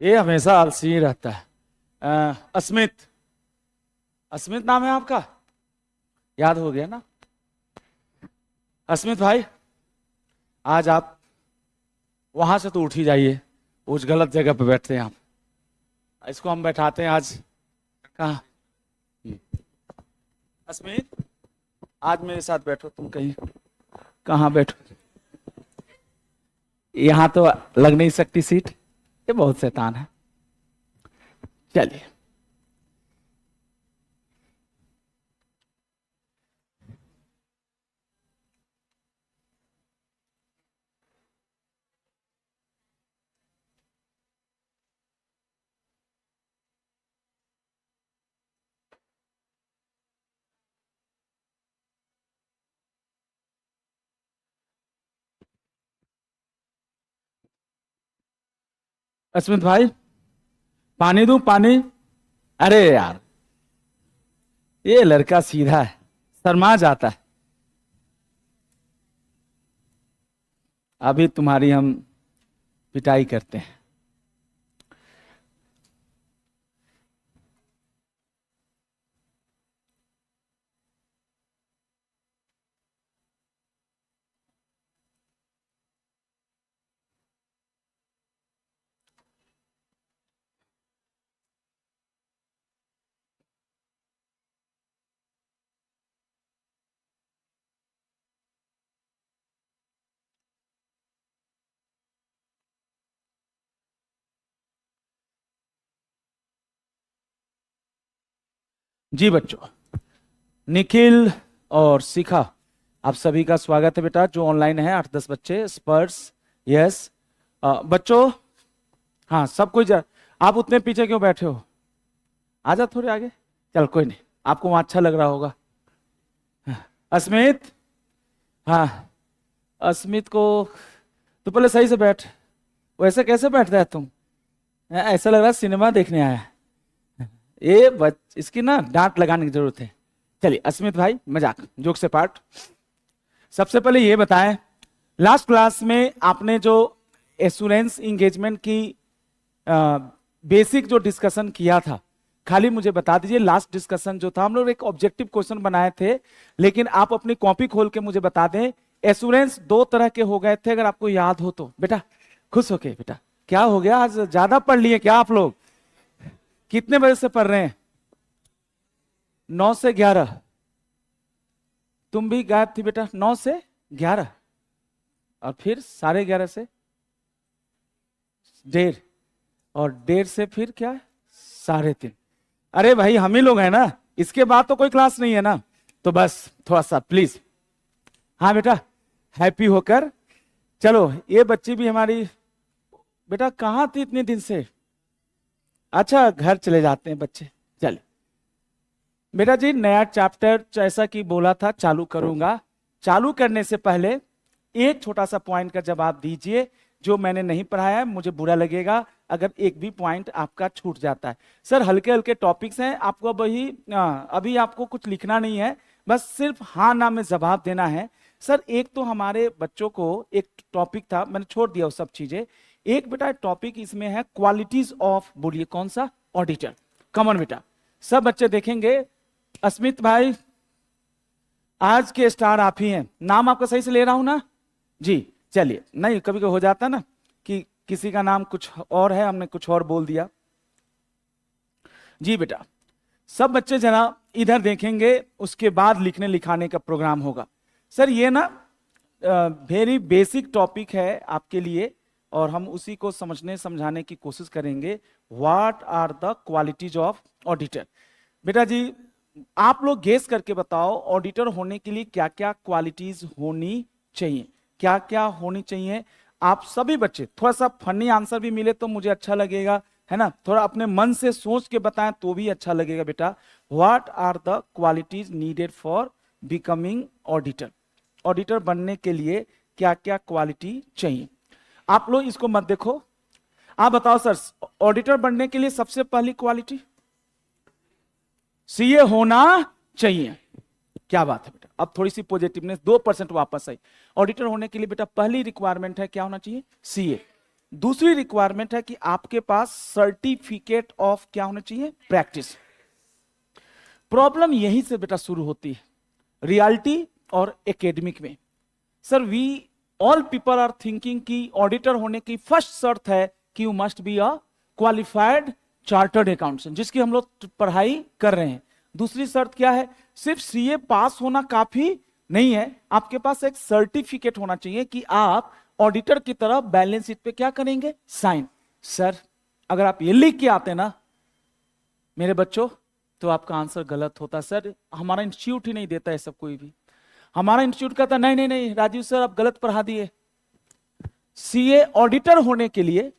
ये हमेशा आलसी ही रहता है। अस्मित, अस्मित नाम है आपका? याद हो गया ना? अस्मित भाई, आज आप वहां से तो उठ ही जाइए। उस गलत जगह पे बैठते हैं आप। इसको हम बैठाते हैं आज। कहाँ? हम्म। अस्मित, आज मेरे साथ बैठो। तुम कहीं कहाँ बैठो? यहाँ तो लग नहीं सकती सीट। ये बहुत शैतान है। चलिए। अस्मित भाई, पानी दूं? पानी? अरे यार, ये लड़का सीधा है, शर्मा जाता है। अभी तुम्हारी हम पिटाई करते हैं। जी बच्चों, निखिल और शिखा, आप सभी का स्वागत है बेटा। जो ऑनलाइन है 8-10 बच्चे, स्पर्श, यस। बच्चों, हाँ सब कोई आप उतने पीछे क्यों बैठे हो? आ जा थोड़े आगे। चल कोई नहीं, आपको वहां अच्छा लग रहा होगा। अस्मित, हाँ अस्मित को तो पहले सही से बैठ। वैसे कैसे बैठता है तुम? ऐसा लग रहा है सिनेमा देखने आया है। इसकी ना डांट लगाने की जरूरत है। चलिए अस्मित भाई, मजाक जोक से पार्ट। सबसे पहले ये बताएं, लास्ट क्लास में आपने जो एश्योरेंस इंगेजमेंट की बेसिक जो डिस्कशन किया था, खाली मुझे बता दीजिए। लास्ट डिस्कशन जो था, हम लोग एक ऑब्जेक्टिव क्वेश्चन बनाए थे, लेकिन आप अपनी कॉपी खोल के मुझे बता दें। एश्योरेंस दो तरह के हो गए थे, अगर आपको याद हो तो। बेटा खुश होके, बेटा क्या हो गया? आज ज्यादा पढ़ लिए क्या आप लोग? कितने बजे से पढ़ रहे हैं? 9 से 11। तुम भी गायब थी बेटा 9 से 11, और फिर 11:30 से 1:30, और 1:30 से फिर क्या? 3:30। अरे भाई हम ही लोग हैं ना, इसके बाद तो कोई क्लास नहीं है ना। तो बस थोड़ा सा प्लीज। हाँ बेटा, हैप्पी होकर चलो। ये बच्ची भी हमारी। बेटा कहाँ थी इतने दिन से? अच्छा घर चले जाते हैं बच्चे। चले बेटा जी, नया चैप्टर जैसा कि बोला था चालू करूंगा। चालू करने से पहले एक छोटा सा पॉइंट का जवाब दीजिए। जो मैंने नहीं पढ़ाया है, मुझे बुरा लगेगा अगर एक भी पॉइंट आपका छूट जाता है। सर हल्के हल्के टॉपिक्स हैं, आपको अभी आपको कुछ लिखना नहीं है, बस सिर्फ हाँ ना में जवाब देना है। सर एक तो हमारे बच्चों को एक टॉपिक था, मैंने छोड़ दिया वो सब चीजें। एक बेटा टॉपिक इसमें है क्वालिटीज ऑफ, बोलिए कौन सा? ऑडिटर। कमन बेटा, सब बच्चे देखेंगे। अस्मित भाई, आज के स्टार आप ही हैं। नाम आपका सही से ले रहा हूं ना? जी चलिए। नहीं कभी कभी हो जाता ना कि किसी का नाम कुछ और है, हमने कुछ और बोल दिया। जी बेटा, सब बच्चे जरा इधर देखेंगे, उसके बाद लिखने लिखाने का प्रोग्राम होगा। सर ये ना वेरी बेसिक टॉपिक है आपके लिए, और हम उसी को समझने समझाने की कोशिश करेंगे। What are the qualities of auditor? बेटा जी, आप लोग गेस करके बताओ, ऑडिटर होने के लिए क्या क्या क्वालिटीज होनी चाहिए? क्या क्या होनी चाहिए? आप सभी बच्चे थोड़ा सा फनी आंसर भी मिले तो मुझे अच्छा लगेगा, है ना? थोड़ा अपने मन से सोच के बताएं तो भी अच्छा लगेगा बेटा। What are the qualities needed for becoming auditor? Auditor बनने के लिए क्या क्या क्वालिटी चाहिए? आप लोग इसको मत देखो, आप बताओ सर। ऑडिटर बनने के लिए सबसे पहली क्वालिटी सीए होना चाहिए। क्या बात है बेटा, अब थोड़ी सी पॉजिटिवनेस 2% वापस आई। ऑडिटर होने के लिए बेटा पहली रिक्वायरमेंट है क्या होना चाहिए? सीए। दूसरी रिक्वायरमेंट है कि आपके पास सर्टिफिकेट ऑफ क्या होना चाहिए, प्रैक्टिस। प्रॉब्लम यहीं से बेटा शुरू होती है, रियलिटी और एकेडमिक में। Sir we all people are thinking कि ऑडिटर होने की फर्स्ट शर्त है कि you must be a qualified chartered accountant, जिसकी हम लोग पढ़ाई कर रहे हैं। दूसरी शर्त क्या है, सिर्फ सीए पास होना काफी नहीं है, आपके पास एक सर्टिफिकेट होना चाहिए कि आप ऑडिटर की तरह बैलेंस शीट पे क्या करेंगे, साइन। सर अगर आप ये लिख के आते ना मेरे बच्चों, तो आपका आंसर गलत होता। सर हमारा इंस्टीट्यूट ही नहीं देता है सब, कोई भी हमारा इंस्टीट्यूट कहता नहीं नहीं नहीं राजीव सर आप गलत पढ़ा दिए। सीए ऑडिटर होने के लिए,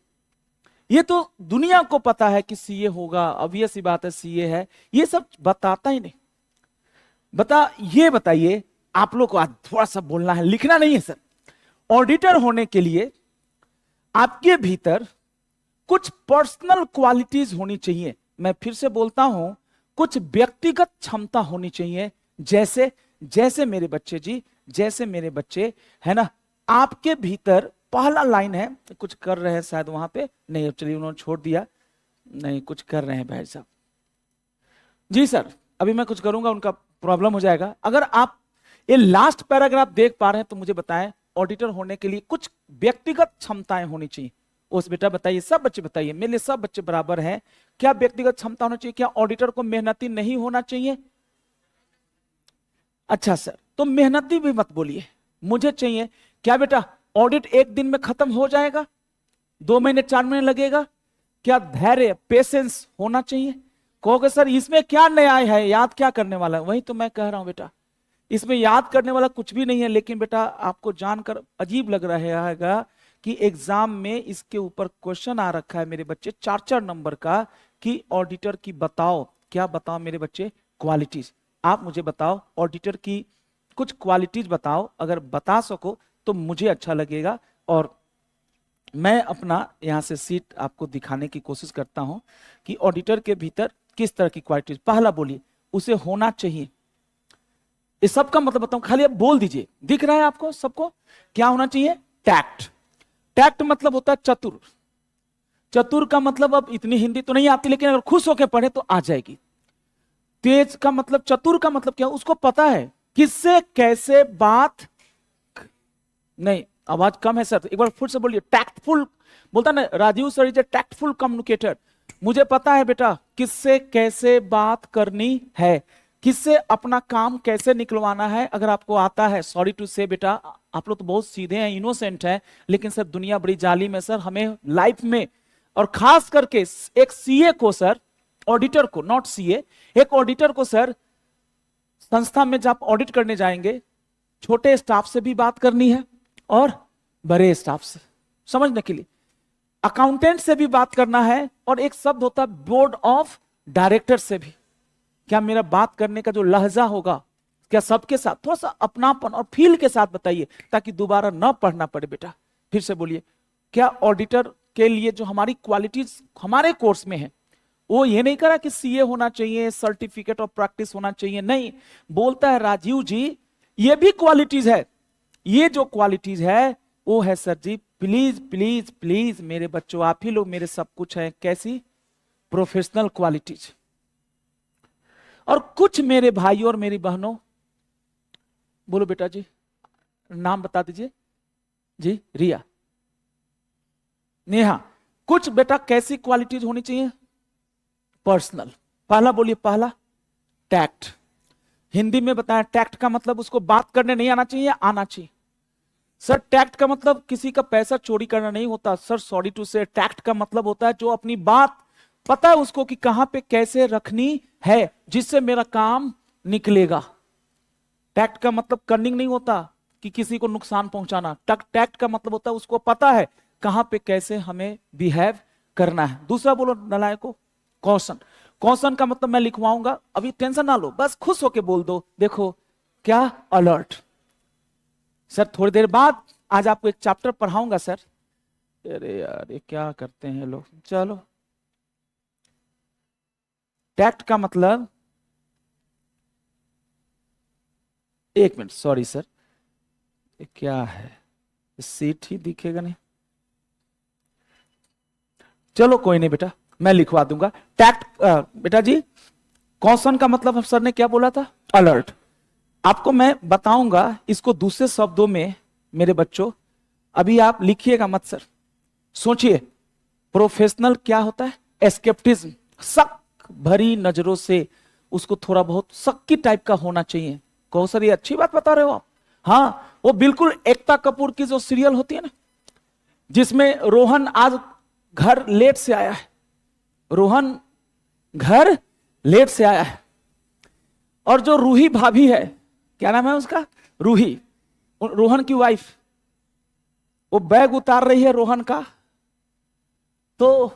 ये तो दुनिया को पता है कि सीए होगा, ऑब्वियस सी बात है सीए है, ये सब बताता ही नहीं। ये बताइए आप लोग को आज थोड़ा सा बोलना है, लिखना नहीं है सर। ऑडिटर होने के लिए आपके भीतर कुछ पर्सनल क्वालिटीज होनी चाहिए। मैं फिर से बोलता हूं, कुछ व्यक्तिगत क्षमता होनी चाहिए। जैसे जैसे मेरे बच्चे जी, जैसे मेरे बच्चे है ना, आपके भीतर पहला लाइन है, कुछ कर रहे हैं शायद वहां पे, नहीं चलिए उन्होंने छोड़ दिया, नहीं कुछ कर रहे हैं भाई साहब जी। सर अभी मैं कुछ करूंगा, उनका प्रॉब्लम हो जाएगा। अगर आप ये लास्ट पैराग्राफ देख पा रहे हैं तो मुझे बताएं, ऑडिटर होने के लिए कुछ व्यक्तिगत क्षमताएं होनी चाहिए। उस बेटा बताइए, सब बच्चे बताइए, मेरे लिए सब बच्चे बराबर हैं। क्या व्यक्तिगत क्षमता होना चाहिए? क्या ऑडिटर को मेहनती नहीं होना चाहिए? अच्छा सर, तो मेहनती भी मत बोलिए, मुझे चाहिए क्या बेटा, ऑडिट एक दिन में खत्म हो जाएगा, 2 महीने 4 महीने लगेगा? क्या धैर्य पेशेंस होना चाहिए? कहोगे सर इसमें क्या नया है, याद क्या करने वाला है? वही तो मैं कह रहा हूं बेटा, इसमें याद करने वाला कुछ भी नहीं है। लेकिन बेटा आपको जानकर अजीब लग रहा है कि एग्जाम में इसके ऊपर क्वेश्चन आ रखा है मेरे बच्चे 4-4 नंबर का, कि ऑडिटर की बताओ, क्या बताओ मेरे बच्चे, क्वालिटीज। आप मुझे बताओ ऑडिटर की कुछ क्वालिटीज बताओ, अगर बता सको तो मुझे अच्छा लगेगा। और मैं अपना यहां से सीट आपको दिखाने की कोशिश करता हूं कि ऑडिटर के भीतर किस तरह की क्वालिटीज। पहला बोलिए, उसे होना चाहिए। इस सब का मतलब बताऊं, खाली आप बोल दीजिए, दिख रहा है आपको सबको? क्या होना चाहिए? टैक्ट। टैक्ट मतलब होता है चतुर। चतुर का मतलब, अब इतनी हिंदी तो नहीं आती, लेकिन अगर खुश होकर पढ़े तो आ जाएगी। तेज का मतलब, चतुर का मतलब क्या, उसको पता है किससे कैसे बात, नहीं आवाज कम है सर, एक बार फिर से बोलिए। टैक्टफुल बोलता ना Rajiv sir is a tactful communicator. मुझे पता है बेटा किससे कैसे बात करनी है, किससे अपना काम कैसे निकलवाना है। अगर आपको आता है, सॉरी टू से बेटा आप लोग तो बहुत सीधे हैं, इनोसेंट हैं, लेकिन सर दुनिया बड़ी जालिम है सर। हमें लाइफ में, और खास करके एक सीए को सर, ऑडिटर को, नॉट सीए, एक ऑडिटर को सर, संस्था में जब ऑडिट करने जाएंगे, छोटे स्टाफ से भी बात करनी है और बड़े स्टाफ से, समझने के लिए अकाउंटेंट से भी बात करना है, और एक शब्द होता है बोर्ड ऑफ डायरेक्टर से भी। क्या मेरा बात करने का जो लहजा होगा, क्या सबके साथ थोड़ा सा अपनापन और फील के साथ बताइए, ताकि दोबारा ना पढ़ना पड़े बेटा। फिर से बोलिए, क्या ऑडिटर के लिए जो हमारी क्वालिटीज हमारे कोर्स में है, वो ये नहीं करा कि सीए होना चाहिए, सर्टिफिकेट ऑफ प्रैक्टिस होना चाहिए, नहीं। बोलता है राजीव जी ये भी क्वालिटीज है, ये जो क्वालिटीज है वो है सर जी, प्लीज प्लीज प्लीज मेरे बच्चों, आप ही लोग मेरे सब कुछ है। कैसी? Professional qualities. और कुछ मेरे भाइयों और मेरी बहनों, बोलो बेटा जी, नाम बता दीजिए जी। रिया, नेहा, कुछ बेटा कैसी क्वालिटीज होनी चाहिए? पर्सनल। पहला बोलिए, पहला टैक्ट। हिंदी में बताया, टैक्ट का मतलब उसको बात करने नहीं आना चाहिए, आना चाहिए। सर टैक्ट का मतलब किसी का पैसा चोरी करना नहीं होता सर, सॉरी टू से। टैक्ट का मतलब होता है जो अपनी बात पता है उसको कि कहां पे कैसे रखनी है, जिससे मेरा काम निकलेगा। टैक्ट का मतलब कनिंग नहीं होता कि किसी को नुकसान पहुंचाना। टैक्ट का मतलब होता है उसको पता है कहां पे कैसे हमें बिहेव करना है। दूसरा बोलो नलायको, कौशन। कौशन का मतलब मैं लिखवाऊंगा, अभी टेंशन ना लो, बस खुश होके बोल दो। देखो क्या, अलर्ट। सर थोड़ी देर बाद आज आपको एक चैप्टर पढ़ाऊंगा सर। अरे यार ये क्या करते हैं लोग, चलो। टैक्ट का मतलब, एक मिनट सॉरी सर, ये क्या है, सीट ही दिखेगा नहीं। चलो कोई नहीं बेटा, मैं लिखवा दूंगा। टैक्ट बेटा जी, कॉशन का मतलब सर ने क्या बोला था? अलर्ट। आपको मैं बताऊंगा इसको दूसरे शब्दों में मेरे बच्चों, अभी आप लिखिएगा मत सर, सोचिए। प्रोफेशनल क्या होता है? एस्केप्टिज्म, शक भरी नजरों से उसको थोड़ा बहुत शक्की टाइप का होना चाहिए। कहो सर ये अच्छी बात बता रहे हो आप? हाँ, वो बिल्कुल एकता कपूर की जो सीरियल होती है ना, जिसमें रोहन आज घर लेट से आया है, रोहन घर लेट से आया है, और जो रूही भाभी है, क्या नाम है उसका? रूही, रोहन की वाइफ, वो बैग उतार रही है रोहन का, तो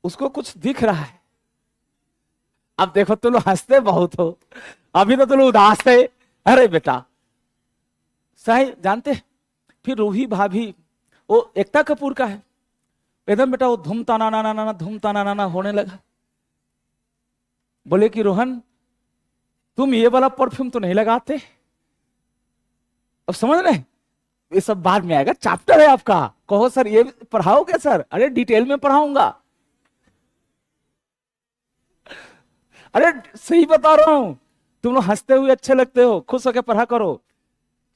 उसको कुछ दिख रहा है। अब देखो तुम लोग हंसते बहुत हो, अभी तो तुम लोग उदास है। अरे बेटा सही जानते, फिर रूही भाभी वो एकता कपूर का है एकदम बेटा, वो धूम ताना ना ना ना धूम ताना ना ना होने लगा। बोले कि रोहन तुम ये वाला परफ्यूम तो नहीं लगाते। अब समझ रहे, ये सब बाद में आएगा, चैप्टर है आपका। कहो सर ये पढ़ाओगे सर? अरे डिटेल में पढ़ाऊंगा। अरे सही बता रहा हूं, तुम लोग हंसते हुए अच्छे लगते हो, खुश होकर पढ़ा करो।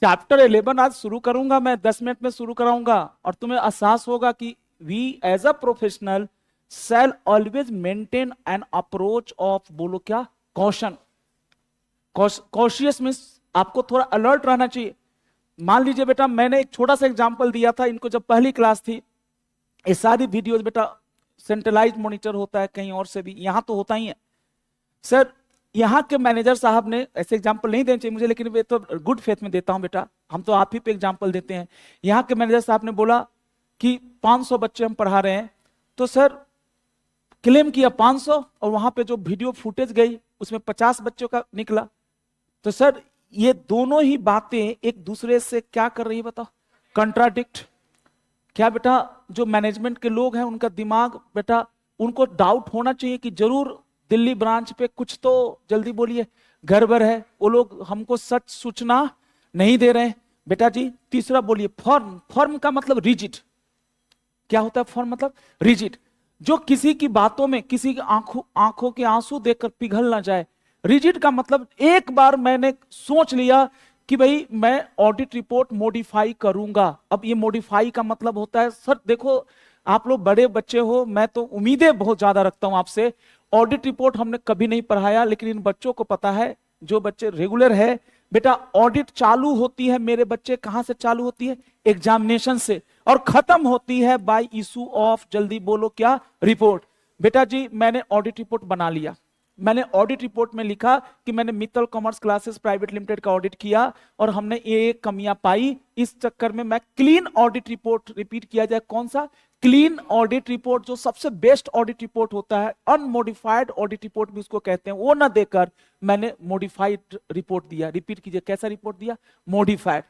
चैप्टर 11 आज शुरू करूंगा मैं, 10 मिनट में शुरू कराऊंगा, और तुम्हें एहसास होगा कि we as a professional shall always maintain an approach of, बोलो क्या, कॉशन। कॉशियस मीन्स आपको थोड़ा अलर्ट रहना चाहिए। मान लीजिए बेटा, मैंने एक छोटा सा एग्जांपल दिया था इनको जब पहली क्लास थी। ये सारी वीडियोस बेटा सेंट्रलाइज मॉनिटर होता है, कहीं और से भी, यहां तो होता ही है सर। यहाँ के मैनेजर साहब ने, ऐसे एग्जांपल नहीं देना चाहिए मुझे, लेकिन वे तो गुड फेथ में देता हूं बेटा, हम तो आप ही पे एग्जांपल देते हैं। यहाँ के मैनेजर साहब ने बोला कि 500 बच्चे हम पढ़ा रहे हैं, तो सर क्लेम किया 500, और वहां पे जो वीडियो फुटेज गई उसमें 50 बच्चों का निकला। तो सर ये दोनों ही बातें एक दूसरे से क्या कर रही है बताओ? कंट्राडिक्ट। क्या बेटा जो मैनेजमेंट के लोग हैं उनका दिमाग बेटा, उनको डाउट होना चाहिए कि जरूर दिल्ली ब्रांच पे कुछ तो, जल्दी बोलिए, गड़बड़ है, वो लोग हमको सच सूचना नहीं दे रहे हैं। बेटा जी तीसरा बोलिए, फॉर्म। फॉर्म का मतलब रिजिड। क्या होता है फॉर्म? मतलब रिजिड, जो किसी की बातों में, किसी की आंखों के आंसू देखकर पिघल ना जाए। रिजिड का मतलब एक बार मैंने सोच लिया कि भाई मैं ऑडिट रिपोर्ट मॉडिफाई करूंगा। अब ये मॉडिफाई का मतलब होता है, सर देखो आप लोग बड़े बच्चे हो, मैं तो उम्मीदें बहुत ज्यादा रखता हूं आपसे। ऑडिट रिपोर्ट हमने कभी नहीं पढ़ाया, लेकिन इन बच्चों को पता है, जो बच्चे रेगुलर है बेटा। ऑडिट चालू होती है मेरे बच्चे, कहां से चालू होती है? एग्जामिनेशन से, और खत्म होती है बाय इशू ऑफ, जल्दी बोलो क्या, रिपोर्ट। बेटा जी मैंने ऑडिट रिपोर्ट बना लिया। मैंने ऑडिट रिपोर्ट में लिखा कि मैंने Mittal commerce classes private limited का ऑडिट किया और हमने ये कमियां पाई। इस चक्कर में मैं क्लीन ऑडिट रिपोर्ट, रिपीट किया जाए कौन सा? क्लीन ऑडिट रिपोर्ट, जो सबसे बेस्ट ऑडिट रिपोर्ट होता है, अनमोडिफाइड ऑडिट रिपोर्ट भी उसको कहते हैं, वो ना देकर मैंने मॉडिफाइड रिपोर्ट दिया। रिपीट कीजिए, कैसा रिपोर्ट दिया? मॉडिफाइड।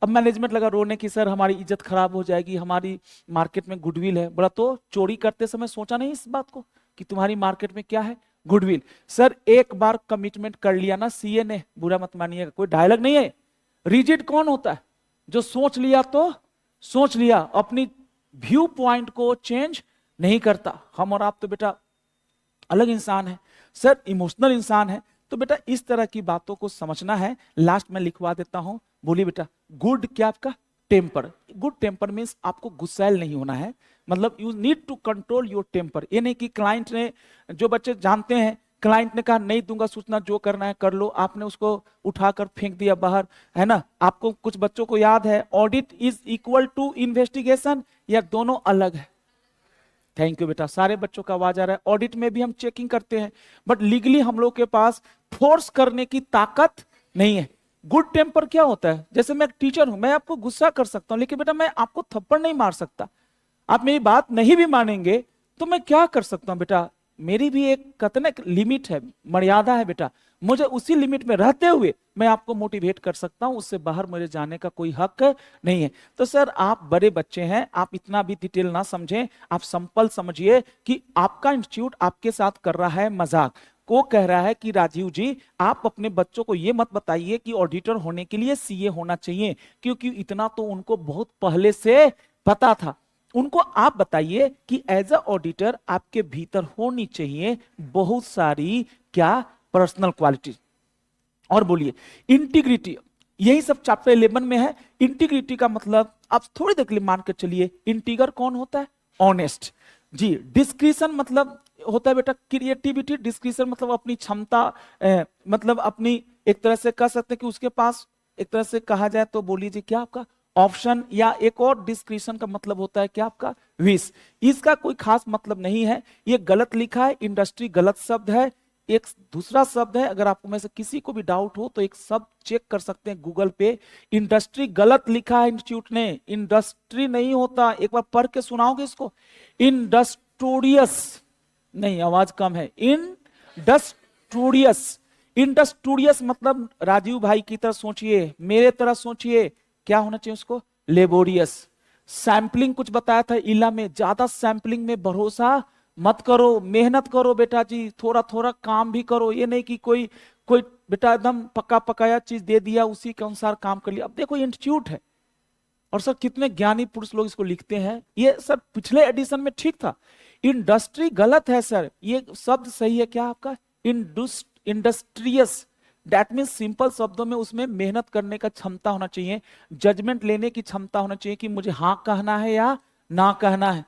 अब मैनेजमेंट लगा रोने की, सर हमारी इज्जत खराब हो जाएगी, हमारी मार्केट में गुडविल है। बोला तो चोरी करते समय सोचा नहीं इस बात को कि तुम्हारी मार्केट में क्या है? गुडविल। सर एक बार कमिटमेंट कर लिया ना सीए ने, बुरा मत मानिएगा, कोई डायलॉग नहीं है। रिजिड कौन होता है? जो सोच लिया तो सोच लिया, अपनी व्यू पॉइंट को चेंज नहीं करता। हम और आप तो बेटा अलग इंसान है सर, इमोशनल इंसान है। तो बेटा इस तरह की बातों को समझना है। लास्ट में लिखवा देता हूं, बोलिए बेटा, गुड क्या आपका? टेम्पर। गुड टेम्पर मीन्स आपको गुस्सैल नहीं होना है, मतलब you need to control your temper. ये नहीं कि क्लाइंट ने, जो बच्चे जानते हैं, क्लाइंट ने कहा नहीं दूंगा सूचना, जो करना है कर लो, आपने उसको उठाकर फेंक दिया बाहर, है ना। आपको कुछ बच्चों को याद है, audit is equal to investigation, या दोनों अलग है? थैंक यू बेटा, सारे बच्चों का आवाज आ रहा है। ऑडिट में भी हम चेकिंग करते हैं, बट लीगली हम लोग के पास फोर्स करने की ताकत नहीं है। गुड टेम्पर क्या होता है? जैसे मैं एक टीचर हूं, मैं आपको गुस्सा कर सकता हूं, लेकिन बेटा मैं आपको थप्पड़ नहीं मार सकता। आप मेरी बात नहीं भी मानेंगे तो मैं क्या कर सकता हूं बेटा? मेरी भी एक कतने लिमिट है, मर्यादा है बेटा। मुझे उसी लिमिट में रहते हुए मैं आपको मोटिवेट कर सकता हूं, उससे बाहर मेरे जाने का कोई हक नहीं है। तो सर आप बड़े बच्चे हैं, आप इतना भी डिटेल ना समझें, आप सिंपल समझिए कि आपका इंस्टीट्यूट आपके साथ कर रहा है मजाक। को कह रहा है कि राजीव जी आप अपने बच्चों को यह मत बताइए कि ऑडिटर होने के लिए सीए होना चाहिए, क्योंकि इतना तो उनको बहुत पहले से पता था। उनको आप बताइए कि एज अ ऑडिटर आपके भीतर होनी चाहिए बहुत सारी क्या पर्सनल क्वालिटी। और बोलिए इंटीग्रिटी, यही सब चैप्टर 11 में है। इंटीग्रिटी का मतलब आप थोड़ी देर के लिए मान कर चलिए, इंटीगर कौन होता है? ऑनेस्ट जी। डिस्क्रिशन मतलब होता है बेटा क्रिएटिविटी। डिस्क्रिशन मतलब अपनी क्षमता, मतलब अपनी एक तरह से कह सकते हैं कि उसके पास एक तरह से कहा जाए तो बोलिए जी क्या आपका ऑप्शन, या एक और डिस्क्रिशन का मतलब होता है क्या आपका विश। इसका कोई खास मतलब नहीं है, ये गलत लिखा है। इंडस्ट्री गलत शब्द है। एक दूसरा शब्द है, अगर आपको में से किसी को भी डाउट हो तो एक शब्द चेक कर सकते हैं गूगल पे। इंडस्ट्री गलत लिखा है इंस्टीट्यूट ने, इंडस्ट्री नहीं होता। एक बार पढ़ के सुनाओगे इसको? इंडस्ट्रोरियस नहीं, आवाज कम है। इंडस्ट्रोरियस। इंडस्ट्रोरियस मतलब राजीव भाई की तरह सोचिए, मेरे तरह सोचिए, क्या होना चाहिए उसको? लेबोरियस। सैंपलिंग कुछ बताया था इला में, ज्यादा सैंपलिंग में भरोसा मत करो, मेहनत करो बेटा जी, थोड़ा थोड़ा काम भी करो। ये नहीं कि कोई कोई बेटा एकदम पक्का पकाया चीज दे दिया उसी के अनुसार काम कर लिया। अब देखो इंस्टीट्यूट है और सर कितने ज्ञानी पुरुष लोग इसको लिखते हैं। ये सर पिछले एडिशन में ठीक था। इंडस्ट्री गलत है सर, ये शब्द सही है क्या आपका? इंडस्ट्रियस। दैट मीन सिंपल शब्दों में उसमें मेहनत करने का क्षमता होना चाहिए, जजमेंट लेने की क्षमता होना चाहिए कि मुझे हाँ कहना है या ना कहना है।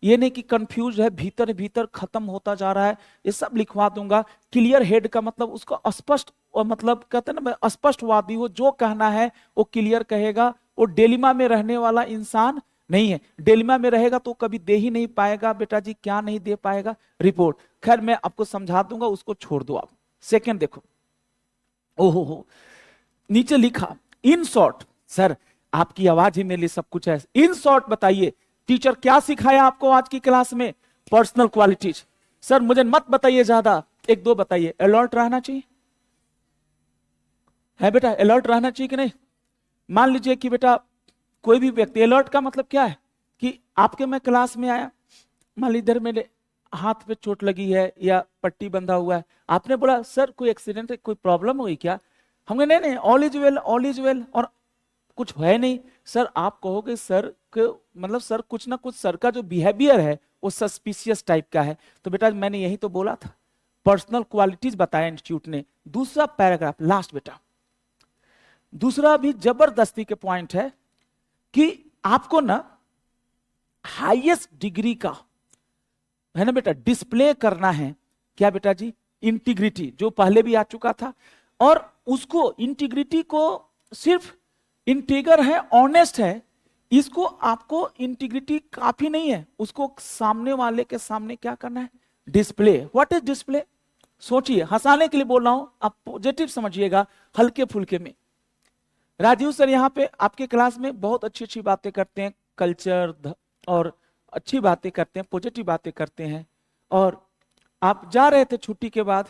ये नहीं कि कंफ्यूज है, भीतर भीतर खत्म होता जा रहा है। ये सब लिखवा दूंगा। क्लियर हेड का मतलब उसको स्पष्ट, और मतलब कहते हैं ना स्पष्टवादी हो, जो कहना है वो क्लियर कहेगा। वो डेलिमा में रहने वाला इंसान नहीं है। डेलिमा में रहेगा तो कभी दे ही नहीं पाएगा बेटा जी। क्या नहीं दे पाएगा? रिपोर्ट। खैर मैं आपको समझा दूंगा, उसको छोड़ दो आप। सेकंड देखो, ओहो हो, नीचे लिखा इन शॉर्ट। सर आपकी आवाज ही मेरे लिए सब कुछ है। इन शॉर्ट बताइए टीचर क्या सिखाया आपको आज की क्लास में? Personal qualities. सर मुझे मत बताइए ज्यादा, एक दो बताइए। अलर्ट रहना चाहिए है बेटा, अलर्ट रहना चाहिए कि नहीं? मान लीजिए कि बेटा कोई भी व्यक्ति, अलर्ट का मतलब क्या है कि आपके मैं क्लास में आया, मान लीजिए इधर मेरे हाथ पे चोट लगी है या पट्टी बंधा हुआ है, आपने बोला सर कोई एक्सीडेंट है, कोई प्रॉब्लम हो गई क्या? हम कहे नहीं नहीं, all is well, all is well, और कुछ है नहीं। सर आप कहोगे सर के मतलब सर कुछ ना कुछ, सर का जो बिहेवियर है वो सस्पिशियस टाइप का है। तो बेटा मैंने यही तो बोला था, पर्सनल क्वालिटीज बताया इंस्टीट्यूट ने। दूसरा पैराग्राफ लास्ट बेटा, दूसरा भी जबरदस्ती के पॉइंट है कि आपको ना हाईएस्ट डिग्री का है ना बेटा डिस्प्ले करना है। क्या बेटा जी? इंटीग्रिटी, जो पहले भी आ चुका था। और उसको इंटीग्रिटी को सिर्फ इंटीगर है, ऑनेस्ट है, इसको आपको इंटीग्रिटी काफी नहीं है, उसको सामने वाले के सामने क्या करना है? डिस्प्ले। What is display? सोचिए, हंसाने के लिए बोल रहा हूं, आप पॉजिटिव समझिएगा, हल्के फुल्के में। राजीव सर यहाँ पे आपके क्लास में बहुत अच्छी अच्छी बातें करते हैं, कल्चर और अच्छी बातें करते हैं, पॉजिटिव बातें करते हैं। और आप जा रहे थे छुट्टी के बाद,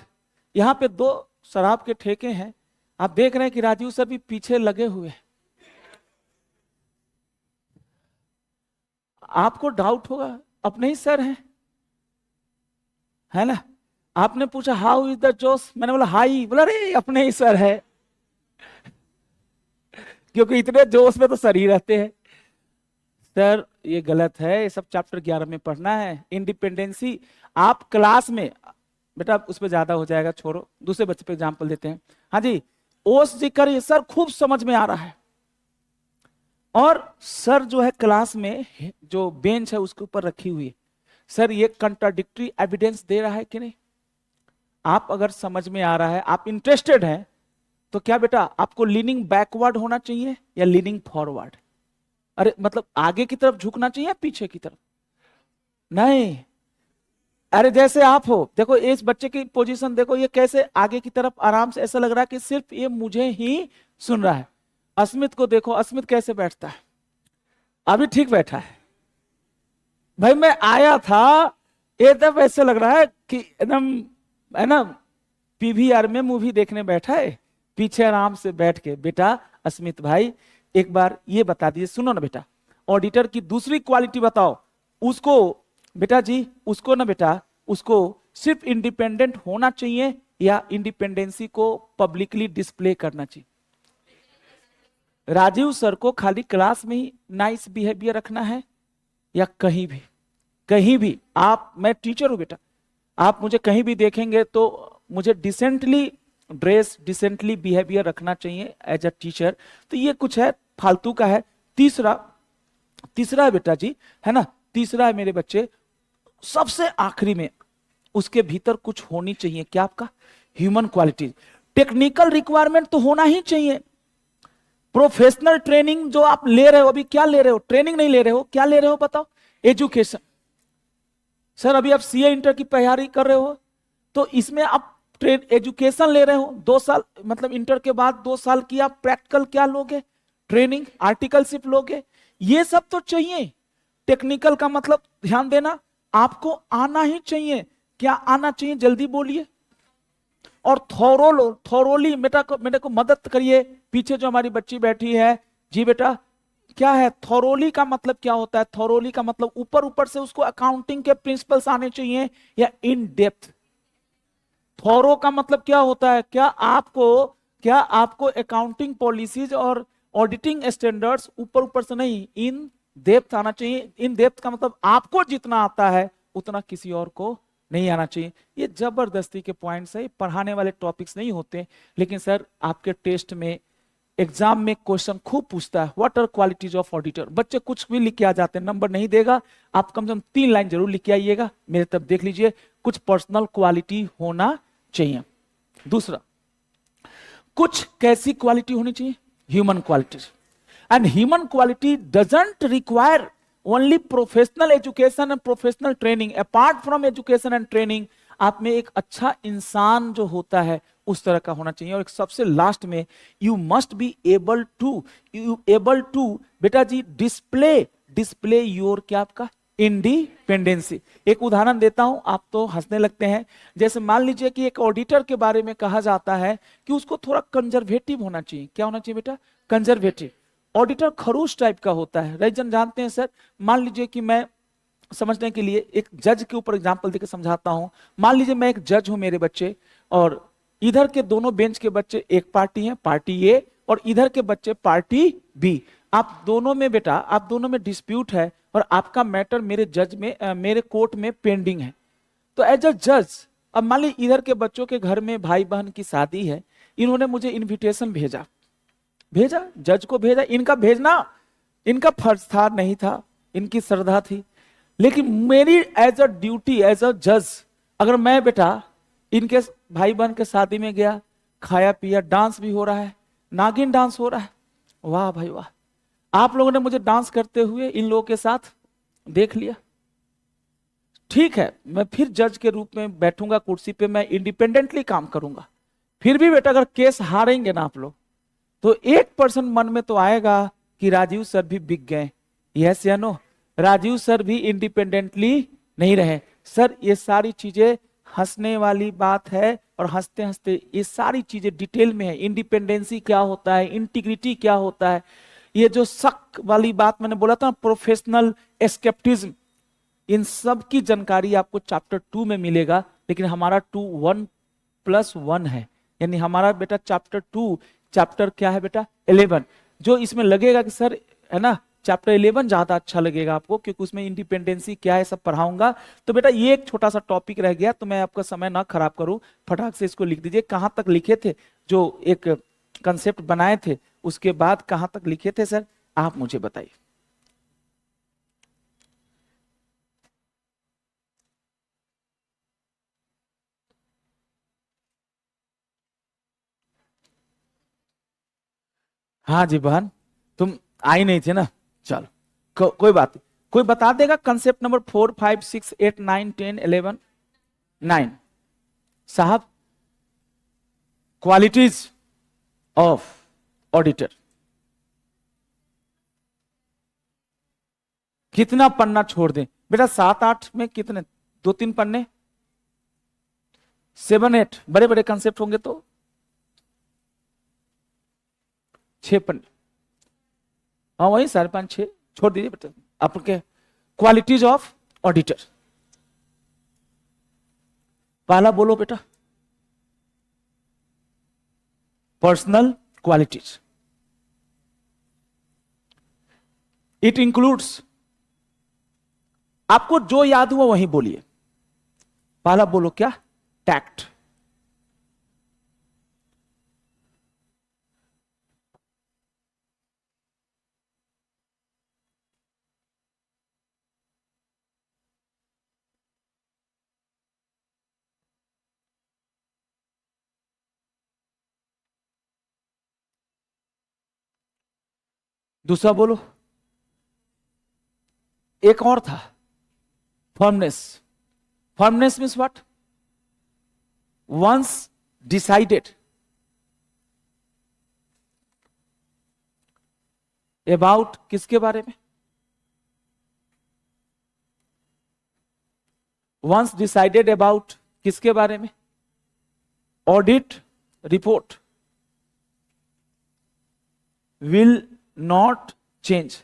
यहाँ पे 2 शराब के ठेके हैं, आप देख रहे हैं कि राजीव सर भी पीछे लगे हुए हैं। आपको डाउट होगा अपने ही सर हैं, है ना? आपने पूछा हाउ इज द जोश, मैंने बोला हाई, बोला अरे अपने ही सर है। क्योंकि इतने जोश में तो सर ही रहते हैं। सर ये गलत है, ये सब चैप्टर 11 में पढ़ना है। इंडिपेंडेंसी आप क्लास में बेटा, उस पर ज्यादा हो जाएगा, छोड़ो, दूसरे बच्चे पे एग्जाम्पल देते हैं। हाँ जी, ओस जी करिए सर, खूब समझ में आ रहा है। और सर जो है क्लास में जो बेंच है उसके ऊपर रखी हुई है, सर ये कंट्राडिक्टरी एविडेंस दे रहा है कि नहीं? आप अगर समझ में आ रहा है, आप इंटरेस्टेड हैं, तो क्या बेटा आपको लीनिंग बैकवर्ड होना चाहिए या लीनिंग फॉरवर्ड? अरे मतलब आगे की तरफ झुकना चाहिए या पीछे की तरफ? नहीं, अरे जैसे आप हो, देखो इस बच्चे की पोजीशन देखो, ये कैसे आगे की तरफ आराम से, ऐसा लग रहा है कि सिर्फ ये मुझे ही सुन रहा है। अस्मित को देखो, अस्मित कैसे बैठता है, अभी ठीक बैठा है। भाई मैं आया था एकदम ऐसे लग रहा है कि एकदम है ना पीवीआर में मूवी देखने बैठा है, पीछे आराम से बैठ के। बेटा अस्मित भाई एक बार ये बता दीजिए, सुनो ना बेटा, ऑडिटर की दूसरी क्वालिटी बताओ उसको। बेटा जी उसको ना बेटा, उसको सिर्फ इंडिपेंडेंट होना चाहिए या इंडिपेंडेंसी को पब्लिकली डिस्प्ले करना चाहिए? राजीव सर को खाली क्लास में ही नाइस बिहेवियर रखना है या कहीं भी आप, मैं टीचर हूं बेटा, आप मुझे कहीं भी देखेंगे तो मुझे डिसेंटली ड्रेस, डिसेंटली बिहेवियर रखना चाहिए एज अ टीचर। तो ये कुछ है फालतू का है। तीसरा तीसरा है बेटा जी, है ना, तीसरा है मेरे बच्चे, सबसे आखिरी में उसके भीतर कुछ होनी चाहिए, क्या आपका ह्यूमन क्वालिटी। टेक्निकल रिक्वायरमेंट तो होना ही चाहिए। प्रोफेशनल ट्रेनिंग जो आप ले रहे हो, अभी क्या ले रहे हो, ट्रेनिंग नहीं ले रहे हो, क्या ले रहे हो बताओ, एजुकेशन। सर अभी आप सीए इंटर की तैयारी कर रहे हो, तो इसमें आप एजुकेशन ले रहे हो, 2 साल, मतलब इंटर के बाद 2 साल की आप प्रैक्टिकल क्या लोगे, ट्रेनिंग, आर्टिकलशिप लोगे, ये सब तो चाहिए। टेक्निकल का मतलब ध्यान देना, आपको आना ही चाहिए। क्या आना चाहिए, जल्दी बोलिए। और थोरोली मेरे को मदद करिए, पीछे जो हमारी बच्ची बैठी है, जी बेटा, क्या है थोरोली का मतलब, क्या होता है थोरोली का मतलब, ऊपर ऊपर से उसको अकाउंटिंग के प्रिंसिपल्स आने चाहिए या इन डेप्थ। थोरो का मतलब क्या होता है, क्या आपको अकाउंटिंग पॉलिसीज और ऑडिटिंग स्टैंडर्ड्स ऊपर ऊपर से नहीं, इन डेप्थ आना चाहिए। इन डेप्थ का मतलब आपको जितना आता है उतना किसी और को नहीं आना चाहिए। ये जबरदस्ती के पॉइंट्स है, पढ़ाने वाले टॉपिक्स नहीं होते, लेकिन सर आपके टेस्ट में, एग्जाम में क्वेश्चन खूब पूछता है, what are qualities of auditor. बच्चे कुछ भी लिख के आ जाते हैं, नंबर नहीं देगा, आप कम से कम 3 लाइन जरूर लिख के आइएगा, मेरे तब देख लीजिए, कुछ पर्सनल क्वालिटी होना चाहिए। दूसरा, कुछ कैसी क्वालिटी होनी चाहिए, human quality. And human quality doesn't require only professional education and professional training. Apart from education and training, आप में एक अच्छा इंसान जो होता है उस तरह का होना चाहिए। और एक सबसे लास्ट में, you must be able to बेटा जी डिस्प्ले योर, क्या आपका इंडिपेंडेंसी। एक उदाहरण देता हूं, आप तो हंसने लगते हैं। जैसे मान लीजिए कि एक ऑडिटर के बारे में कहा जाता है कि उसको थोड़ा कंजर्वेटिव होना चाहिए। क्या होना चाहिए बेटा, कंजर्वेटिव। ऑडिटर खरूश टाइप का होता है, रीजन जानते हैं सर। मान लीजिए कि मैं समझने के लिए एक जज के ऊपर एग्जांपल देकर समझाता हूं। मान लीजिए मैं एक जज हूं, मेरे बच्चे, और इधर के दोनों बेंच के बच्चे एक पार्टी हैं, पार्टी ए, और इधर के बच्चे पार्टी बी। आप दोनों में बेटा, आप दोनों में डिस्प्यूट है और आपका मैटर मेरे जज में, मेरे कोर्ट में पेंडिंग है। तो एज अ जज, अब मान लीजिए इधर के बच्चों के घर में भाई बहन की शादी है, इन्होंने मुझे इनविटेशन भेजा, जज को भेजा। इनका भेजना इनका फर्ज था, नहीं था, इनकी श्रद्धा थी। लेकिन मेरी as a duty, as a जज, अगर मैं बेटा इनके भाई बहन के शादी में गया, खाया पिया, डांस भी हो रहा है, नागिन डांस हो रहा है, वाह भाई वाह, आप लोगों ने मुझे डांस करते हुए इन लोगों के साथ देख लिया, ठीक है, मैं फिर जज के रूप में बैठूंगा कुर्सी पे, मैं इंडिपेंडेंटली काम करूंगा। फिर भी बेटा अगर केस हारेंगे ना आप लोग, तो 1% मन में तो आएगा कि राजीव सर भी बिक गए। यस या नो, राजीव सर भी इंडिपेंडेंटली नहीं रहे। सर ये सारी चीजें हंसने वाली बात है, और हंसते हंसते ये सारी चीजें डिटेल में है। इंडिपेंडेंसी क्या होता है, इंटीग्रिटी क्या होता है, ये जो शक वाली बात मैंने बोला था, प्रोफेशनल एस्केप्टिज्म, इन सब की जानकारी आपको चैप्टर 2 में मिलेगा। लेकिन हमारा 1+1 है, यानी हमारा बेटा चैप्टर क्या है बेटा, 11। जो इसमें लगेगा कि सर, है ना, चैप्टर 11 ज्यादा अच्छा लगेगा आपको, क्योंकि उसमें इंडिपेंडेंसी क्या है सब पढ़ाऊंगा। तो बेटा ये एक छोटा सा टॉपिक रह गया, तो मैं आपका समय ना खराब करूं, फटाक से इसको लिख दीजिए। कहां तक लिखे थे, जो एक कंसेप्ट बनाए थे उसके बाद कहां तक लिखे थे सर, आप मुझे बताइए। हाँ जी बहन, तुम आई नहीं थी ना, चलो कोई बात नहीं। कोई बता देगा कंसेप्ट नंबर 4, 5, 6, 8, 9, 10, 11, 9 साहब, क्वालिटीज ऑफ ऑडिटर। कितना पन्ना छोड़ दें बेटा, 7-8 में कितने, 2-3 पन्ने, 7-8 बड़े बड़े कंसेप्ट होंगे तो 6 पन्ने, हाँ वही 5.5-6 छोड़ दीजिए बेटा। आपके क्वालिटीज ऑफ ऑडिटर, पहला बोलो बेटा, पर्सनल क्वालिटीज। इट इंक्लूड्स आपको जो याद हुआ वही बोलिए। पहला बोलो क्या? टैक्ट। दूसरा बोलो। एक और था, firmness. Firmness means what? Once decided about, किसके बारे में? वंस डिसाइडेड अबाउट किसके बारे में? Audit report will not change.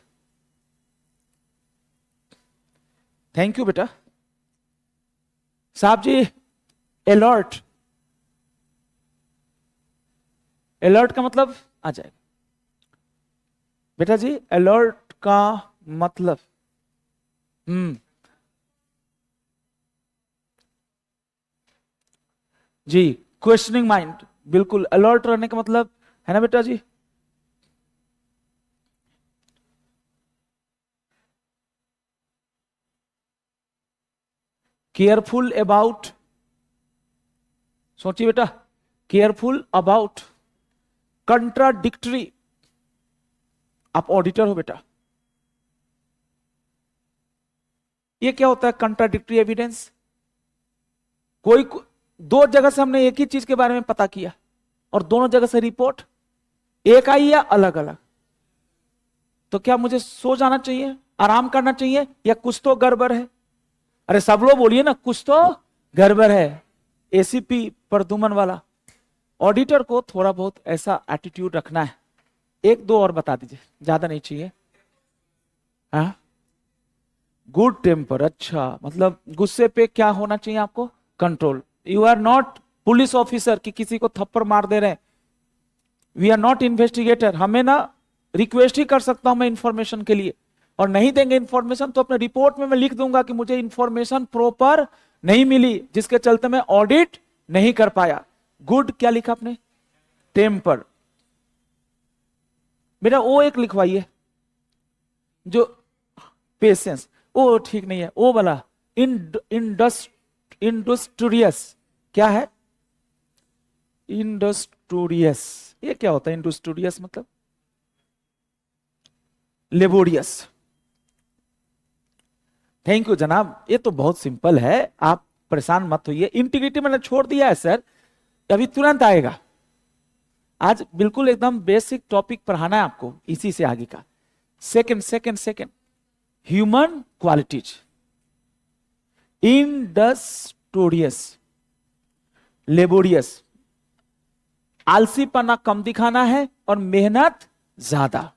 Thank you बेटा। साहब जी, अलर्ट। अलर्ट का मतलब आ जाएगा बेटा जी। अलर्ट का मतलब जी, क्वेश्चनिंग माइंड। बिल्कुल, अलर्ट रहने का मतलब है ना बेटा जी। केयरफुल अबाउट, सोचिए बेटा, केयरफुल अबाउट कंट्राडिक्टरी। आप ऑडिटर हो बेटा। ये क्या होता है कंट्राडिक्टरी एविडेंस? दो जगह से हमने एक ही चीज के बारे में पता किया और दोनों जगह से रिपोर्ट एक आई या अलग अलग। तो क्या मुझे सो जाना चाहिए, आराम करना चाहिए, या कुछ तो गड़बड़ है? अरे सब लोग बोलिए ना, कुछ तो गड़बड़ है। एसीपी प्रदुमन वाला ऑडिटर को थोड़ा बहुत ऐसा एटीट्यूड रखना है। एक दो और बता दीजिए, ज्यादा नहीं चाहिए। हाँ, गुड टेम्पर। अच्छा, मतलब गुस्से पे क्या होना चाहिए आपको? Control. You are not police officer कि किसी को थप्पड़ मार दे रहे हैं। We are not investigator. हमें ना रिक्वेस्ट ही कर सकता हूं मैं इंफॉर्मेशन के लिए, और नहीं देंगे इंफॉर्मेशन तो अपने रिपोर्ट में मैं लिख दूंगा कि मुझे इंफॉर्मेशन प्रॉपर नहीं मिली, जिसके चलते मैं ऑडिट नहीं कर पाया। गुड क्या लिखा आपने? टेम्पर। मेरा ओ एक लिखवाइए जो पेशेंस। ओ ठीक नहीं है, ओ वाला इंडस्ट्रियस। क्या है इंडस्ट्रियस? ये क्या होता है इंडस्ट्रियस? मतलब लेबोरियस। थैंक यू जनाब, ये तो बहुत सिंपल है, आप परेशान मत होइए। इंटीग्रिटी मैंने छोड़ दिया है सर, अभी तुरंत आएगा। आज बिल्कुल एकदम बेसिक टॉपिक पढ़ाना है आपको, इसी से आगे का। Second second second, human qualities. Industrious, laborious. आलसीपना कम दिखाना है और मेहनत ज्यादा।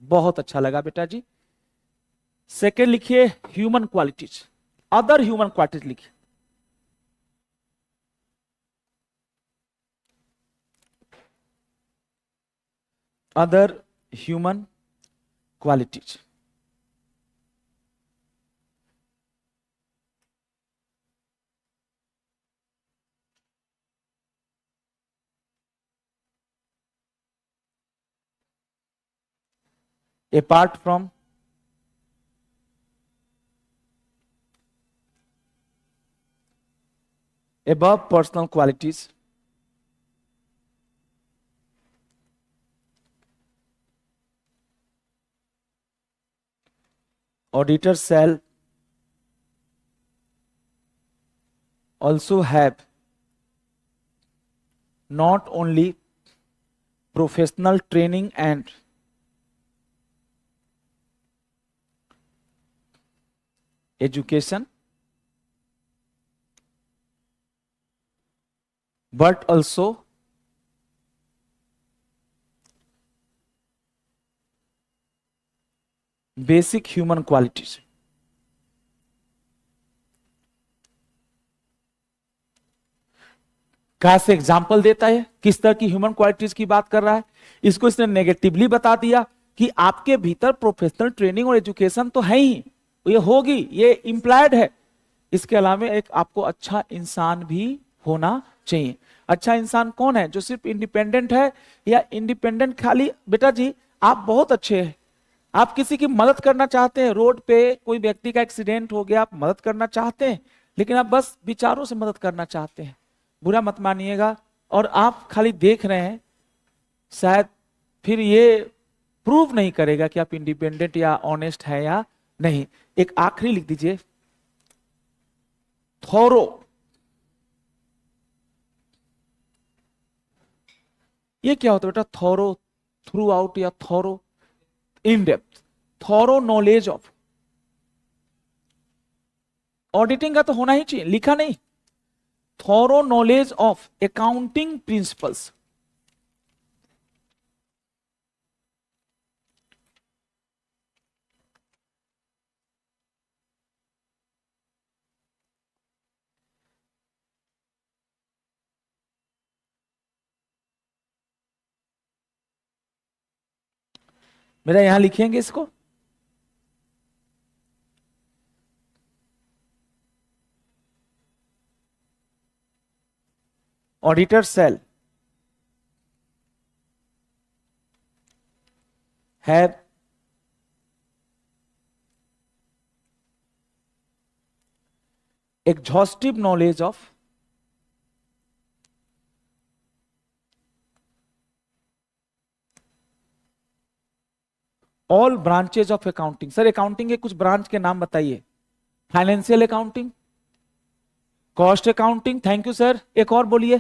बहुत अच्छा लगा बेटा जी। सेकंड लिखिए human qualities. Other human qualities लिखिए। Other human qualities. apart from above personal qualities, auditor shall also have not only professional training and education but also basic human qualities. कहां से एग्जाम्पल देता है, किस तरह की ह्यूमन क्वालिटीज की बात कर रहा है। इसको इसने नेगेटिवली बता दिया कि आपके भीतर प्रोफेशनल ट्रेनिंग और एजुकेशन तो है ही, ये होगी, ये इम्प्लाइड है। इसके अलावा एक आपको अच्छा इंसान भी होना चाहिए। अच्छा इंसान कौन है? जो सिर्फ इंडिपेंडेंट है, या इंडिपेंडेंट खाली बेटा जी आप बहुत अच्छे हैं, आप किसी की मदद करना चाहते हैं, रोड पे कोई व्यक्ति का एक्सीडेंट हो गया, आप मदद करना चाहते हैं, लेकिन आप बस विचारों से मदद करना चाहते हैं, बुरा मत मानिएगा, और आप खाली देख रहे हैं, शायद फिर ये प्रूव नहीं करेगा कि आप इंडिपेंडेंट या ऑनेस्ट है या नहीं। एक आखिरी लिख दीजिए, थोरो। ये क्या होता है बेटा? थोरो, थ्रू आउट या thorough, in depth, thorough knowledge of. Auditing का तो होना ही चाहिए, लिखा नहीं, thorough knowledge of accounting principles. मेरा यहां लिखेंगे इसको, auditor shall have exhaustive knowledge of all branches of accounting. Sir accounting के कुछ ब्रांच के नाम बताइए। Financial accounting, cost accounting, thank you sir, एक और बोलिए,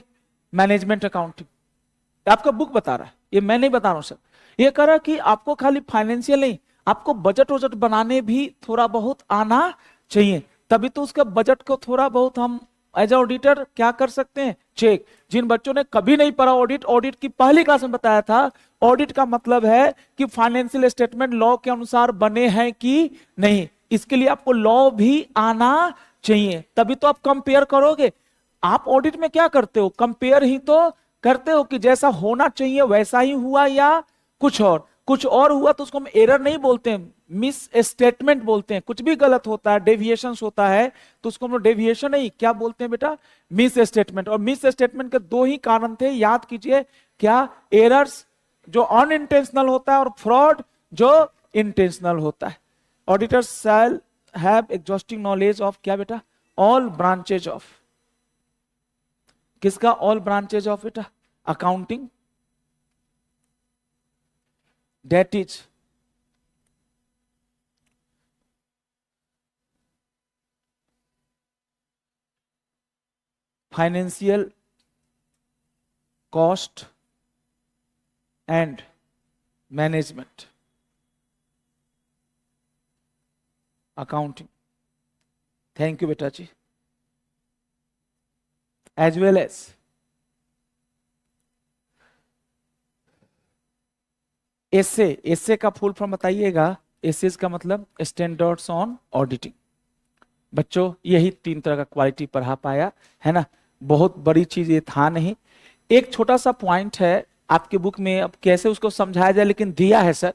मैनेजमेंट अकाउंटिंग। आपका बुक बता रहा है, ये मैं नहीं बता रहा हूं सर। ये कह रहा कि आपको खाली फाइनेंशियल नहीं, आपको बजट वजट बनाने भी थोड़ा बहुत आना चाहिए, तभी तो उसका बजट को थोड़ा बहुत हम एज ऑडिटर क्या कर सकते हैं, चेक। जिन बच्चों ने कभी नहीं पढ़ा ऑडिट, ऑडिट की पहली क्लास में बताया था, ऑडिट का मतलब है कि फाइनेंशियल स्टेटमेंट लॉ के अनुसार बने हैं कि नहीं, इसके लिए आपको लॉ भी आना चाहिए, तभी तो आप कंपेयर करोगे। आप ऑडिट में क्या करते हो? कंपेयर ही तो करते हो कि जैसा होना चाहिए वैसा ही हुआ या कुछ और हुआ, तो उसको हम एरर नहीं बोलते हैं, मिस स्टेटमेंट बोलते हैं। कुछ भी गलत होता है, डेविएशन होता है, तो उसको हम डेविएशन नहीं, क्या बोलते हैं बेटा? Miss statement. और मिस स्टेटमेंट के दो ही कारण थे, याद कीजिए, क्या? एरर्स जो अनइंटेंशनल होता है और फ्रॉड जो इंटेंशनल होता है। Auditors shall have exhausting knowledge of क्या बेटा? ऑल ब्रांचेज ऑफ, किसका? ऑल ब्रांचेज ऑफ बेटा accounting, that is financial, cost and management accounting, thank you beta ji, as well as SA. SA का full form बताइएगा। SA का मतलब standards on auditing. बच्चों यही 3 तरह का क्वालिटी पढ़ा पाया है ना, बहुत बड़ी चीज ये था नहीं। एक छोटा सा पॉइंट है आपके बुक में, अब कैसे उसको समझाया जाए, लेकिन दिया है सर।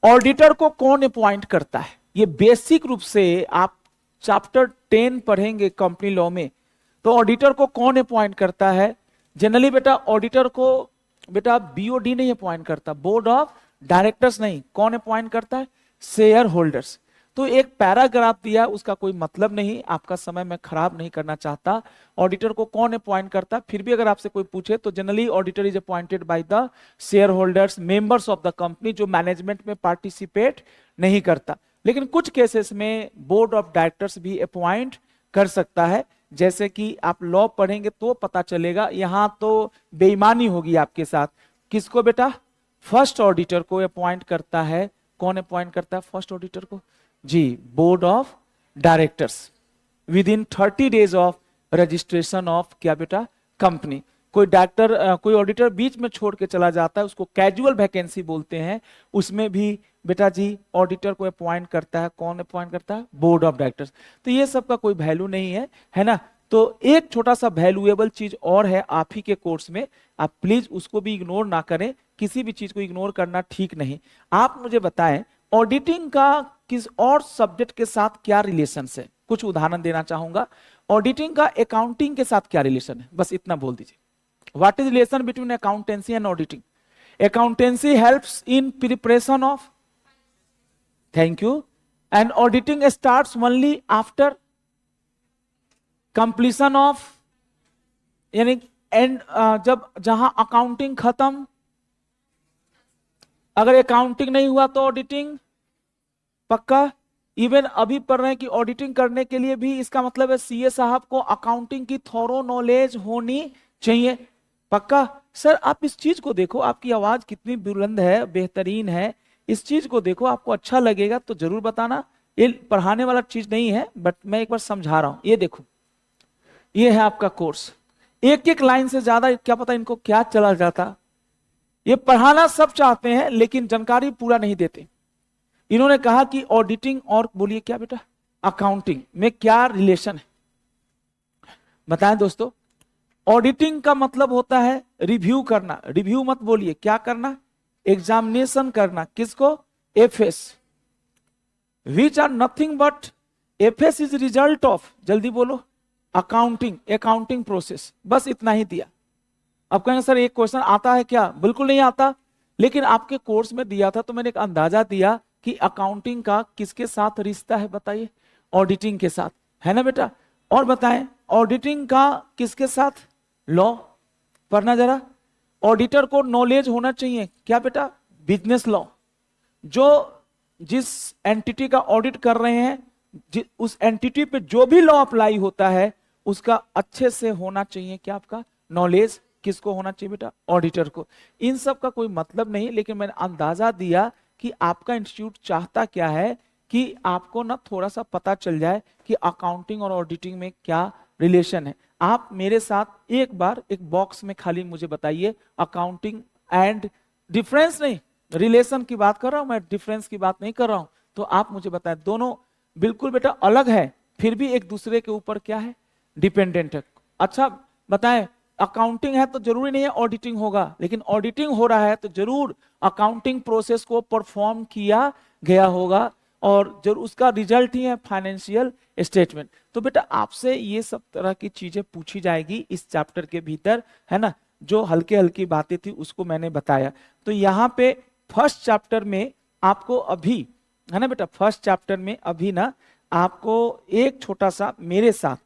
ऑडिटर को कौन अपॉइंट करता है? ये बेसिक रूप से आप चैप्टर 10 पढ़ेंगे कंपनी लॉ में, तो ऑडिटर को कौन अपॉइंट करता है? जनरली बेटा ऑडिटर को बेटा बीओडी नहीं अपॉइंट करता, बोर्ड ऑफ डायरेक्टर्स नहीं, कौन अपॉइंट करता है? Share holders. तो एक पैराग्राफ दिया, उसका कोई मतलब नहीं, आपका समय मैं खराब नहीं करना चाहता। ऑडिटर को कौन अपॉइंट करता है? फिर भी अगर आपसे कोई पूछे तो generally auditor is appointed by the share holders, members of the company, जो मैनेजमेंट में पार्टिसिपेट नहीं करता। लेकिन कुछ केसेस में बोर्ड ऑफ डायरेक्टर्स भी अपॉइंट कर सकता है, जैसे कि आप लॉ पढ़ेंगे तो पता चलेगा। यहां तो बेईमानी होगी आपके साथ। किसको बेटा? फर्स्ट ऑडिटर को अपॉइंट करता है। कौन अपॉइंट करता है फर्स्ट ऑडिटर को? जी, board of directors, within 30 days of registration of क्या बेटा? कंपनी। कोई डायरेक्टर, कोई ऑडिटर बीच में छोड़ के चला जाता है, उसको कैजुअल वैकेंसी बोलते हैं, उसमें भी बेटा जी ऑडिटर को अपॉइंट करता है। कौन अपॉइंट करता है? Board of directors. तो ये सब का कोई वैल्यू नहीं है, है ना। तो एक छोटा सा वैल्यूएबल चीज और है आप ही के कोर्स में, आप प्लीज उसको भी इग्नोर ना करें। किसी भी चीज को इग्नोर करना ठीक नहीं। आप मुझे बताएं, ऑडिटिंग का किस और सब्जेक्ट के साथ क्या रिलेशन है? कुछ उदाहरण देना चाहूंगा। ऑडिटिंग का अकाउंटिंग के साथ क्या रिलेशन है, बस इतना बोल दीजिए। What is relation between accountancy and auditing? Accountancy helps in preparation of, thank you, and auditing starts only after completion of, यानी एंड, जब जहां अकाउंटिंग खत्म, अगर अकाउंटिंग नहीं हुआ तो ऑडिटिंग पक्का। इवन अभी पढ़ रहे हैं कि ऑडिटिंग करने के लिए भी इसका मतलब है सीए साहब को अकाउंटिंग की थोरो नॉलेज होनी चाहिए, पक्का। सर आप इस चीज को देखो, आपकी आवाज कितनी बुलंद है, बेहतरीन है, इस चीज को देखो, आपको अच्छा लगेगा तो जरूर बताना। ये पढ़ाने वाला चीज नहीं है, बट मैं एक बार समझा रहा हूं। ये देखो, ये है आपका कोर्स, एक एक लाइन से ज्यादा क्या पता इनको क्या चला जाता। ये पढ़ाना सब चाहते हैं लेकिन जानकारी पूरा नहीं देते। इन्होंने कहा कि ऑडिटिंग और बोलिए क्या बेटा, अकाउंटिंग में क्या रिलेशन है, बताएं दोस्तों। ऑडिटिंग का मतलब होता है रिव्यू करना, रिव्यू मत बोलिए, क्या करना, एग्जामिनेशन करना, किसको, FS, which are nothing but, FS is result of, जल्दी बोलो, अकाउंटिंग, अकाउंटिंग प्रोसेस, बस इतना ही दिया। अब कहेंगे सर एक क्वेश्चन आता है क्या, बिल्कुल नहीं आता, लेकिन आपके कोर्स में दिया था तो मैंने एक अंदाजा दिया कि अकाउंटिंग का किसके साथ रिश्ता है, बताइए, ऑडिटिंग के साथ, है ना बेटा। और बताएं ऑडिटिंग का किसके साथ, लॉ, पढ़ना जरा। ऑडिटर को नॉलेज होना चाहिए क्या बेटा, बिजनेस लॉ, जो जिस एंटिटी का ऑडिट कर रहे हैं उस एंटिटी पे जो भी लॉ अप्लाई होता है उसका अच्छे से होना चाहिए क्या, आपका नॉलेज किसको होना चाहिए बेटा, ऑडिटर को। इन सब का कोई मतलब नहीं, लेकिन मैंने अंदाजा दिया कि आपका इंस्टीट्यूट चाहता क्या है कि आपको ना थोड़ा सा पता चल जाए कि अकाउंटिंग और ऑडिटिंग में क्या रिलेशन है। आप मेरे साथ एक बार एक बॉक्स में खाली मुझे बताइए, अकाउंटिंग एंड, डिफरेंस नहीं, रिलेशन की बात कर रहा हूं मैं, डिफरेंस की बात नहीं कर रहा हूं। तो आप मुझे बताएं, दोनों बिल्कुल बेटा अलग है, फिर भी एक दूसरे के ऊपर क्या है, डिपेंडेंट है। अच्छा बताएं, अकाउंटिंग है तो जरूरी नहीं है ऑडिटिंग होगा, लेकिन ऑडिटिंग हो रहा है तो जरूर अकाउंटिंग प्रोसेस को परफॉर्म किया गया होगा, और जरूर उसका रिजल्ट ही है फाइनेंशियल स्टेटमेंट। तो बेटा आपसे ये सब तरह की चीजें पूछी जाएगी इस चैप्टर के भीतर, है ना। जो हल्के हल्की बातें थी उसको मैंने बताया। तो यहाँ पे फर्स्ट चैप्टर में आपको अभी, है ना बेटा, फर्स्ट चैप्टर में अभी ना आपको एक छोटा सा मेरे साथ,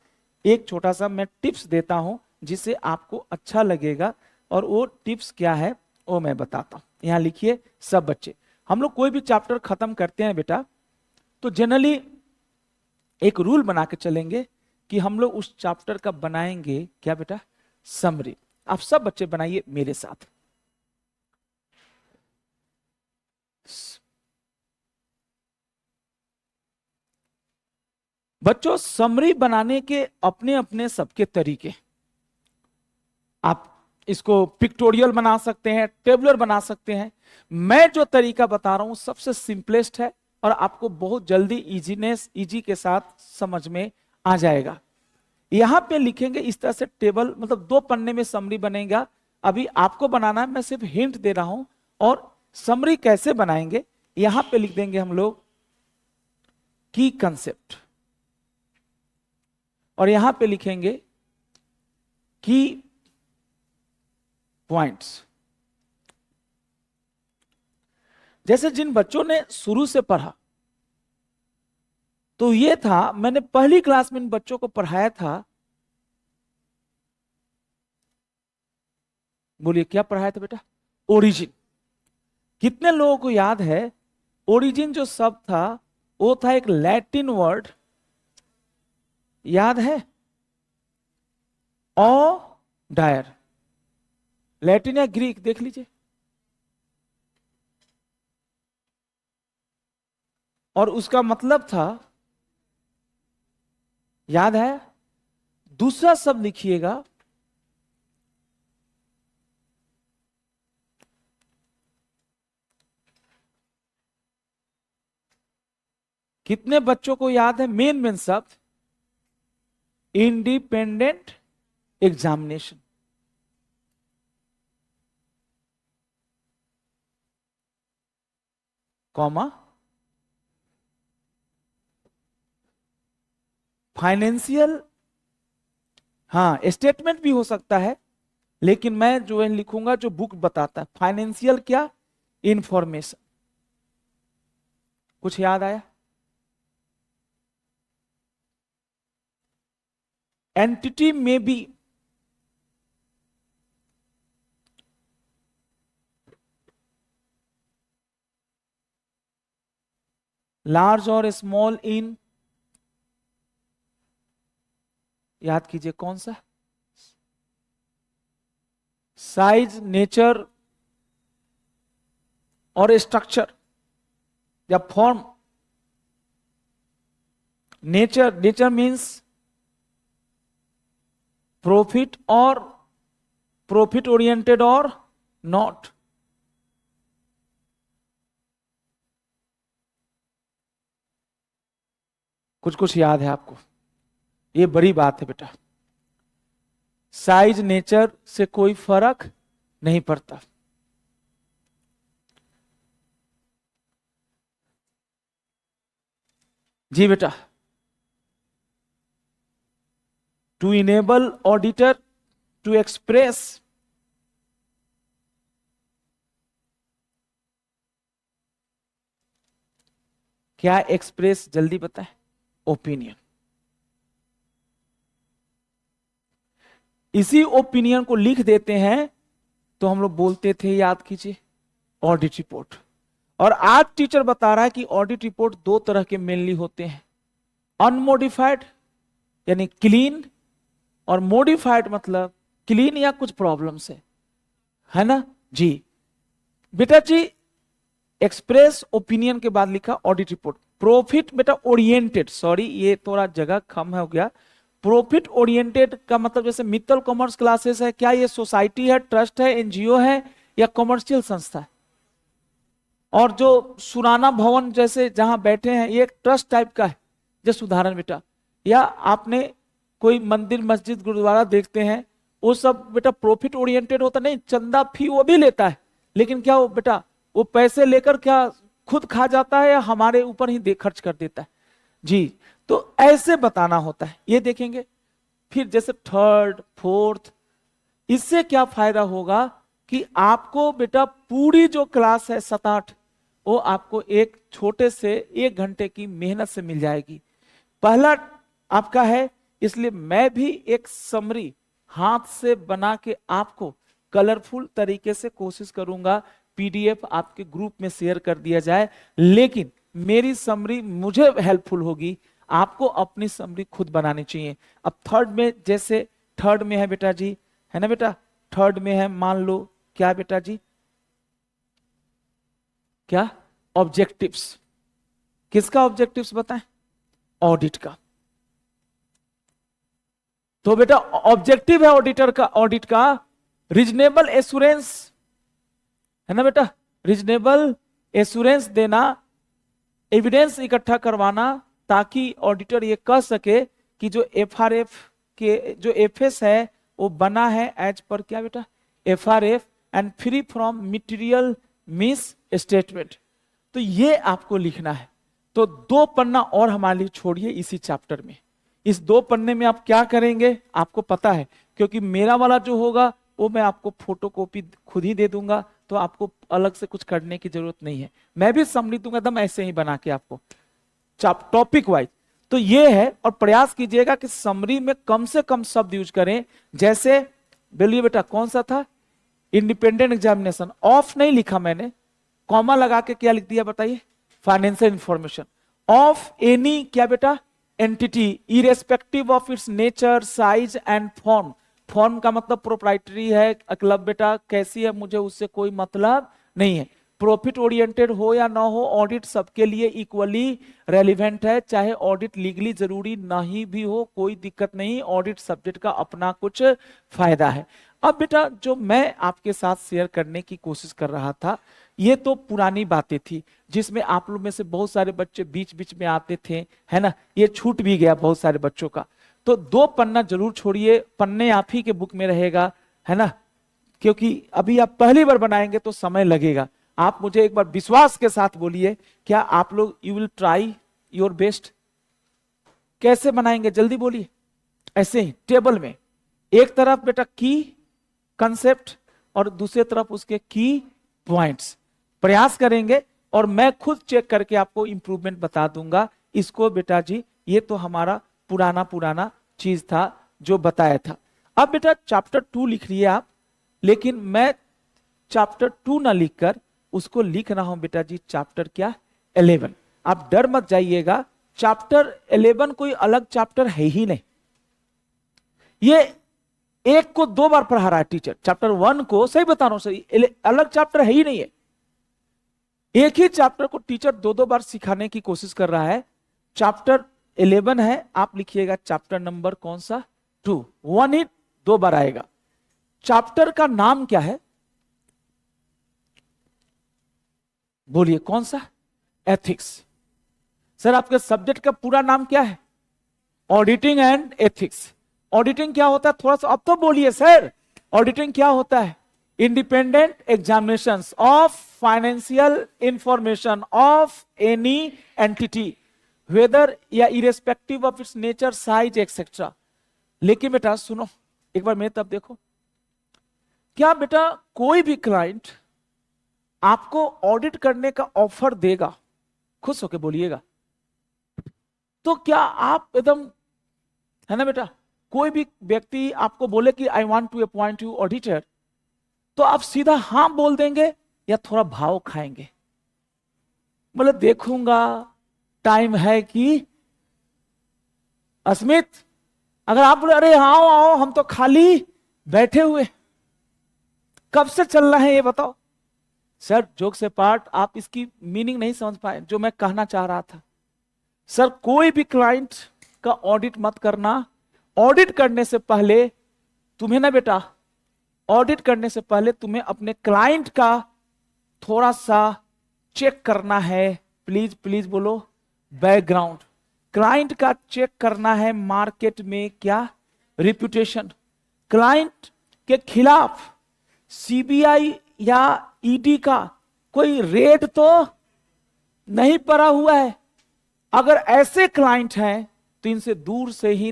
एक छोटा सा मैं टिप्स देता हूं जिससे आपको अच्छा लगेगा, और वो टिप्स क्या है वो मैं बताता हूं। यहां लिखिए सब बच्चे, हम लोग कोई भी चैप्टर खत्म करते हैं बेटा तो जनरली एक रूल बना के चलेंगे कि हम लोग उस चैप्टर का बनाएंगे क्या बेटा, समरी। आप सब बच्चे बनाइए मेरे साथ। बच्चों समरी बनाने के अपने अपने सबके तरीके, आप इसको पिक्टोरियल बना सकते हैं, टेबुलर बना सकते हैं। मैं जो तरीका बता रहा हूं सबसे सिंपलेस्ट है और आपको बहुत जल्दी इजी के साथ समझ में आ जाएगा। यहां पे लिखेंगे इस तरह से टेबल, मतलब 2 पन्ने में समरी बनेगा। अभी आपको बनाना है, मैं सिर्फ हिंट दे रहा हूं। और समरी कैसे बनाएंगे, यहां पे लिख देंगे हम लोग की कंसेप्ट, और यहां पे लिखेंगे की पॉइंट्स। जैसे जिन बच्चों ने शुरू से पढ़ा तो ये था, मैंने पहली क्लास में इन बच्चों को पढ़ाया था, बोलिए क्या पढ़ाया था बेटा, ओरिजिन। कितने लोगों को याद है ओरिजिन जो शब्द था वो था एक लैटिन वर्ड, याद है, ओ डायर, लैटिन या ग्रीक देख लीजिए, और उसका मतलब था, याद है। दूसरा शब्द लिखिएगा, कितने बच्चों को याद है मेन शब्द, इंडिपेंडेंट एग्जामिनेशन। कॉमा फाइनेंशियल, हाँ स्टेटमेंट भी हो सकता है, लेकिन मैं जो है लिखूंगा जो बुक बताता है फाइनेंशियल क्या, इंफॉर्मेशन। कुछ याद आया? एंटिटी में बी लार्ज और स्मॉल इन, याद कीजिए कौन सा, साइज, नेचर और स्ट्रक्चर या form. Nature, nature means profit और प्रॉफिट ओरिएंटेड और नॉट। कुछ कुछ याद है आपको? ये बड़ी बात है बेटा, साइज नेचर से कोई फर्क नहीं पड़ता। जी बेटा, to enable auditor to express क्या, एक्सप्रेस जल्दी बताएं, ओपिनियन। इसी ओपिनियन को लिख देते हैं तो हम लोग बोलते थे, याद कीजिए, ऑडिट रिपोर्ट। और आज टीचर बता रहा है कि ऑडिट रिपोर्ट दो तरह के मेनली होते हैं, अनमोडिफाइड यानी क्लीन, और मॉडिफाइड मतलब क्लीन या कुछ प्रॉब्लम से, है ना जी। बेटा जी, एक्सप्रेस ओपिनियन के बाद लिखा ऑडिट रिपोर्ट। प्रॉफिट बेटा ओरिएंटेड, सॉरी ये थोड़ा जगह कम हो गया। प्रॉफिट ओरिएंटेड का मतलब जैसे मित्तल कॉमर्स क्लासेस है, क्या ये सोसाइटी है, ट्रस्ट है, एनजीओ है या कॉमर्शियल संस्था है? और जो सुराना भवन जैसे जहां बैठे हैं, ये एक ट्रस्ट टाइप का है, जैसे उदाहरण बेटा। या आपने कोई मंदिर मस्जिद गुरुद्वारा देखते हैं, वो सब बेटा प्रॉफिट ओरिएंटेड होता नहीं, चंदा फी वो भी लेता है, लेकिन क्या वो बेटा वो पैसे लेकर क्या खुद खा जाता है या हमारे ऊपर ही खर्च कर देता है जी। तो ऐसे बताना होता है, ये देखेंगे। फिर जैसे थर्ड फोर्थ, इससे क्या फायदा होगा कि आपको बेटा पूरी जो क्लास है 7-8, वो आपको एक छोटे से 1 घंटे की मेहनत से मिल जाएगी। पहला आपका है, इसलिए मैं भी एक समरी हाथ से बना के आपको कलरफुल तरीके से कोशिश करूंगा पीडीएफ आपके ग्रुप में शेयर कर दिया जाए, लेकिन मेरी समरी मुझे हेल्पफुल होगी, आपको अपनी समरी खुद बनानी चाहिए। अब थर्ड में, जैसे थर्ड में है बेटा जी, है ना बेटा, थर्ड में है मान लो क्या बेटा जी, क्या ऑब्जेक्टिव्स। किसका ऑब्जेक्टिव्स बताएं? ऑडिट का। तो बेटा ऑब्जेक्टिव है ऑडिटर का, ऑडिट का रीजनेबल एश्योरेंस, है ना बेटा, रीजनेबल एश्योरेंस देना, एविडेंस इकट्ठा करवाना, ताकि ऑडिटर ये कह सके कि जो एफआरएफ के जो एफएस है वो बना है एज पर क्या बेटा, FRF and free from material miss statement. तो ये आपको लिखना है। तो 2 पन्ना और हमारे लिए छोड़िए इसी चैप्टर में। इस 2 पन्ने में आप क्या करेंगे आपको पता है, क्योंकि मेरा वाला जो होगा वो मैं आपको फोटोकॉपी खुद ही दे दूंगा, तो आपको अलग से कुछ करने की जरूरत नहीं है। मैं भी समरी दूंगा एकदम ऐसे ही बना के आपको टॉपिक वाइज। तो ये है, और प्रयास कीजिएगा कि समरी में कम से कम शब्द यूज करें। जैसे बोलिए बेटा कौन सा था, इंडिपेंडेंट एग्जामिनेशन, ऑफ नहीं लिखा मैंने, कॉमा लगा के क्या लिख दिया बताइए, फाइनेंशियल इंफॉर्मेशन ऑफ एनी क्या बेटा, entity irrespective of its nature size and form. Form का मतलब प्रोप्राइटरी है, क्लब बेटा कैसी है मुझे उससे कोई मतलब नहीं है। प्रॉफिट ओरिएंटेड हो या ना हो, ऑडिट सबके लिए इक्वली रेलिवेंट है, चाहे ऑडिट लीगली जरूरी नहीं भी हो, कोई दिक्कत नहीं, ऑडिट सब्जेक्ट का अपना कुछ फायदा है। अब बेटा जो मैं आपके साथ शेयर करने की कोशिश कर रहा था, ये तो पुरानी बातें थी जिसमें आप लोग में से बहुत सारे बच्चे बीच बीच में आते थे, है ना, ये छूट भी गया बहुत सारे बच्चों का। तो 2 पन्ना जरूर छोड़िए, पन्ने आप ही के बुक में रहेगा, है ना, क्योंकि अभी आप पहली बार बनाएंगे तो समय लगेगा। आप मुझे एक बार विश्वास के साथ बोलिए, क्या आप लोग you will try your best? कैसे बनाएंगे जल्दी बोलिए। ऐसे ही टेबल में एक तरफ बेटा की कंसेप्ट और दूसरी तरफ उसके की पॉइंट्स, प्रयास करेंगे और मैं खुद चेक करके आपको इंप्रूवमेंट बता दूंगा। इसको बेटा जी ये तो हमारा पुराना पुराना चीज था जो बताया था। अब बेटा चैप्टर 2 लिख रही है आप, लेकिन मैं चैप्टर 2 ना लिखकर उसको लिख रहा हूं बेटा जी चैप्टर क्या 11। आप डर मत जाइएगा, चैप्टर 11 कोई अलग चैप्टर है ही नहीं। ये एक को 2 बार पढ़ा रहा है टीचर, चैप्टर 1 को, सही बता रहा हूं सही, अलग चैप्टर है ही नहीं है। एक ही चैप्टर को टीचर 2 बार सिखाने की कोशिश कर रहा है। चैप्टर 11 है, आप लिखिएगा चैप्टर नंबर कौन सा 2, 1 ही 2 बार आएगा। चैप्टर का नाम क्या है बोलिए, कौन सा? एथिक्स। सर आपके सब्जेक्ट का पूरा नाम क्या है? Auditing and ethics. ऑडिटिंग क्या होता है थोड़ा सा अब तो बोलिए सर, ऑडिटिंग क्या होता है? Independent examinations of financial information of any entity whether या irrespective of its nature size etcetera. लेकिन बेटा सुनो एक बार मेरे तब देखो, क्या बेटा कोई भी क्लाइंट आपको ऑडिट करने का ऑफर देगा, खुश होके बोलिएगा, तो क्या आप एकदम, है ना बेटा, कोई भी व्यक्ति आपको बोले कि I want to appoint you auditor, तो आप सीधा हां बोल देंगे या थोड़ा भाव खाएंगे? बोले देखूंगा, टाइम है कि अस्मित, अगर आप बोले अरे आओ आओ हम तो खाली बैठे हुए, कब से चल रहा है ये बताओ। सर जोक से पार्ट, आप इसकी मीनिंग नहीं समझ पाए जो मैं कहना चाह रहा था। सर कोई भी क्लाइंट का ऑडिट मत करना। ऑडिट करने से पहले तुम्हें ना बेटा, ऑडिट करने से पहले तुम्हें अपने क्लाइंट का थोड़ा सा चेक करना है। प्लीज प्लीज बोलो बैकग्राउंड। क्लाइंट का चेक करना है, मार्केट में क्या रिप्यूटेशन, क्लाइंट के खिलाफ सीबीआई या ईडी का कोई रेड तो नहीं पड़ा हुआ है। अगर ऐसे क्लाइंट हैं तो इनसे दूर से ही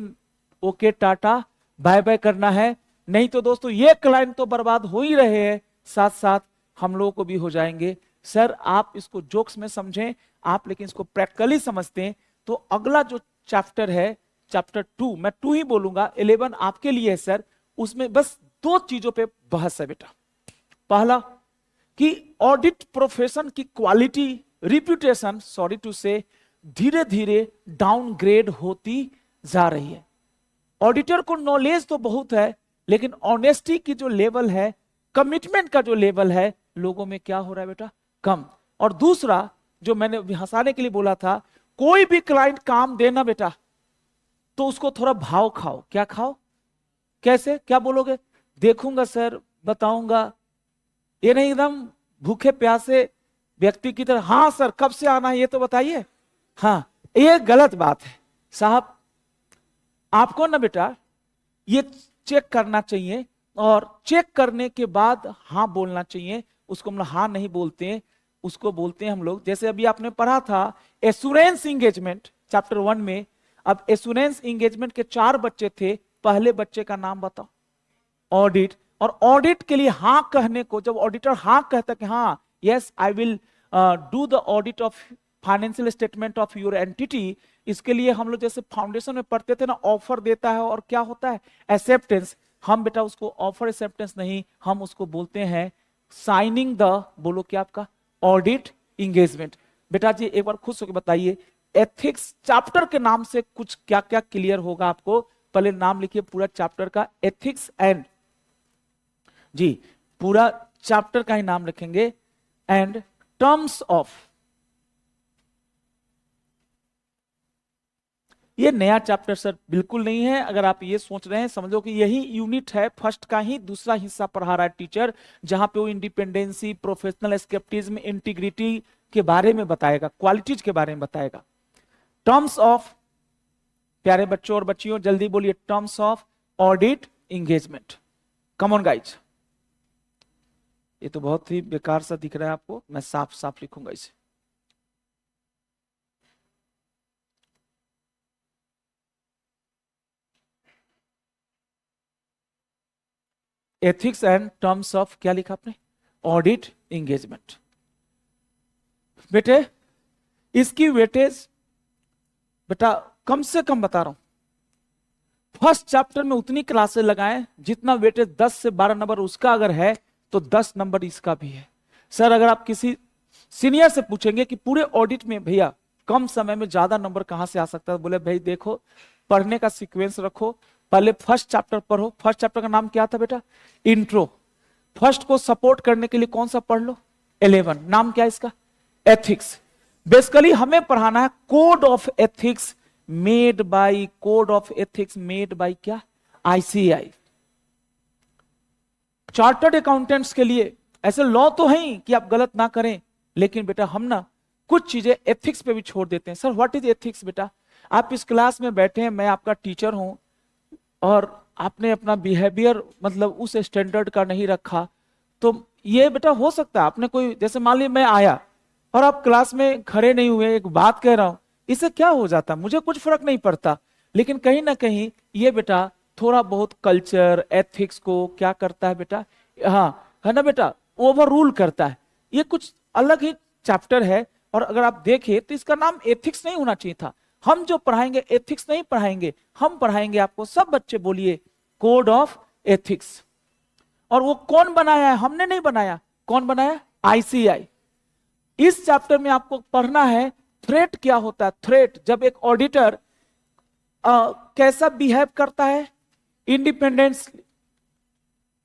ओके टाटा बाय बाय करना है, नहीं तो दोस्तों ये क्लाइंट तो बर्बाद हो ही रहे हैं, साथ साथ हम लोगों को भी हो जाएंगे। सर आप इसको जोक्स में समझें आप, लेकिन इसको प्रैक्टिकली समझते हैं तो अगला जो चैप्टर है चैप्टर 2, मैं 2 ही बोलूंगा, 11 आपके लिए है सर। उसमें बस 2 चीजों पे बहस है बेटा। पहला कि ऑडिट प्रोफेशन की क्वालिटी, रिप्यूटेशन सॉरी टू से धीरे धीरे डाउनग्रेड होती जा रही है। ऑडिटर को नॉलेज तो बहुत है, लेकिन ऑनेस्टी की जो लेवल है, कमिटमेंट का जो लेवल है, लोगों में क्या हो रहा है बेटा, कम। और दूसरा जो मैंने हंसाने के लिए बोला था, कोई भी क्लाइंट काम देना बेटा तो उसको थोड़ा भाव खाओ। क्या खाओ? कैसे? क्या बोलोगे? देखूंगा सर, बताऊंगा, ये नहीं एकदम भूखे प्यासे व्यक्ति की तरह हाँ सर कब से आना है ये तो बताइए। हाँ ये गलत बात है साहब। आपको ना बेटा ये चेक करना चाहिए और चेक करने के बाद हाँ बोलना चाहिए। उसको हम लोग हाँ नहीं बोलते हैं, उसको बोलते हैं हम लोग, जैसे अभी आपने पढ़ा था एश्योरेंस इंगेजमेंट चैप्टर 1 में। अब एश्योरेंस इंगेजमेंट के 4 बच्चे थे, पहले बच्चे का नाम बताओ, ऑडिट। और ऑडिट के लिए हाँ कहने को, जब ऑडिटर हाँ कहता कि हाँ yes I will do the audit of financial statement of your entity, इसके लिए हम लोग जैसे फाउंडेशन में पढ़ते थे ना, ऑफर देता है और क्या होता है एक्सेप्टेंस। हम बेटा उसको ऑफर एक्सेप्टेंस नहीं, हम उसको बोलते हैं साइनिंग द, बोलो क्या आपका, ऑडिट इंगेजमेंट। बेटा जी एक बार खुश होकर बताइए एथिक्स चैप्टर के नाम से कुछ क्या क्या क्लियर होगा आपको। पहले नाम लिखिए पूरा चैप्टर का, एथिक्स एंड, जी पूरा चैप्टर का ही नाम रखेंगे, एंड टर्म्स ऑफ। ये नया चैप्टर सर बिल्कुल नहीं है। अगर आप ये सोच रहे हैं समझो कि यही यूनिट है, फर्स्ट का ही दूसरा हिस्सा पढ़ा रहा है टीचर, जहां पे वो इंडिपेंडेंसी, प्रोफेशनल स्केप्टिज्म, इंटीग्रिटी के बारे में बताएगा, क्वालिटीज के बारे में बताएगा। टर्म्स ऑफ, प्यारे बच्चों और बच्चियों जल्दी बोलिए, terms of audit engagement. Come on guys. ये तो बहुत ही बेकार सा दिख रहा है आपको, मैं साफ साफ लिखूंगा इसे। एथिक्स एंड टर्म्स ऑफ, क्या लिखा आपने, ऑडिट एंगेजमेंट। बेटे इसकी वेटेज बेटा कम से कम बता रहा हूं, फर्स्ट चैप्टर में उतनी क्लासेस लगाएं जितना वेटेज 10 से 12 नंबर उसका अगर है तो 10 नंबर इसका भी है। सर अगर आप किसी सीनियर से पूछेंगे कि पूरे ऑडिट में भैया कम समय में ज्यादा नंबर कहां से आ सकता है, बोले भाई देखो पढ़ने का सीक्वेंस रखो, पहले फर्स्ट चैप्टर पढ़ो। फर्स्ट चैप्टर का नाम क्या था बेटा, इंट्रो। फर्स्ट को सपोर्ट करने के लिए कौन सा पढ़ लो, 11, नाम क्या है इसका, एथिक्स। बेसिकली हमें पढ़ाना है code of ethics made by, code of ethics made by क्या, आईसीआई। चार्टर्ड अकाउंटेंट्स के लिए ऐसे लॉ तो है ही कि आप गलत ना करें, लेकिन बेटा हम ना कुछ चीजें एथिक्स पे भी छोड़ देते हैं। सर व्हाट इज एथिक्स बेटा, आप इस क्लास में बैठे हैं, मैं आपका टीचर हूं और आपने अपना बिहेवियर मतलब उस स्टैंडर्ड का नहीं रखा, तो ये बेटा हो सकता है आपने कोई, जैसे मान लीजिए मैं आया और आप क्लास में खड़े नहीं हुए, एक बात कह रहा हूं, इससे क्या हो जाता, मुझे कुछ फर्क नहीं पड़ता, लेकिन कहीं ना कहीं ये बेटा थोड़ा बहुत कल्चर एथिक्स को क्या करता है बेटा, हाँ है ना बेटा, ओवर रूल करता है। ये कुछ अलग ही चैप्टर है, और अगर आप देखें तो इसका नाम एथिक्स नहीं होना चाहिए था। हम जो पढ़ाएंगे एथिक्स नहीं पढ़ाएंगे, हम पढ़ाएंगे आपको, सब बच्चे बोलिए, कोड ऑफ एथिक्स। और वो कौन बनाया है, हमने नहीं बनाया, कौन बनाया, आईसीआई। इस चैप्टर में आपको पढ़ना है थ्रेट क्या होता है, थ्रेट जब एक ऑडिटर कैसा बिहेव करता है इंडिपेंडेंस।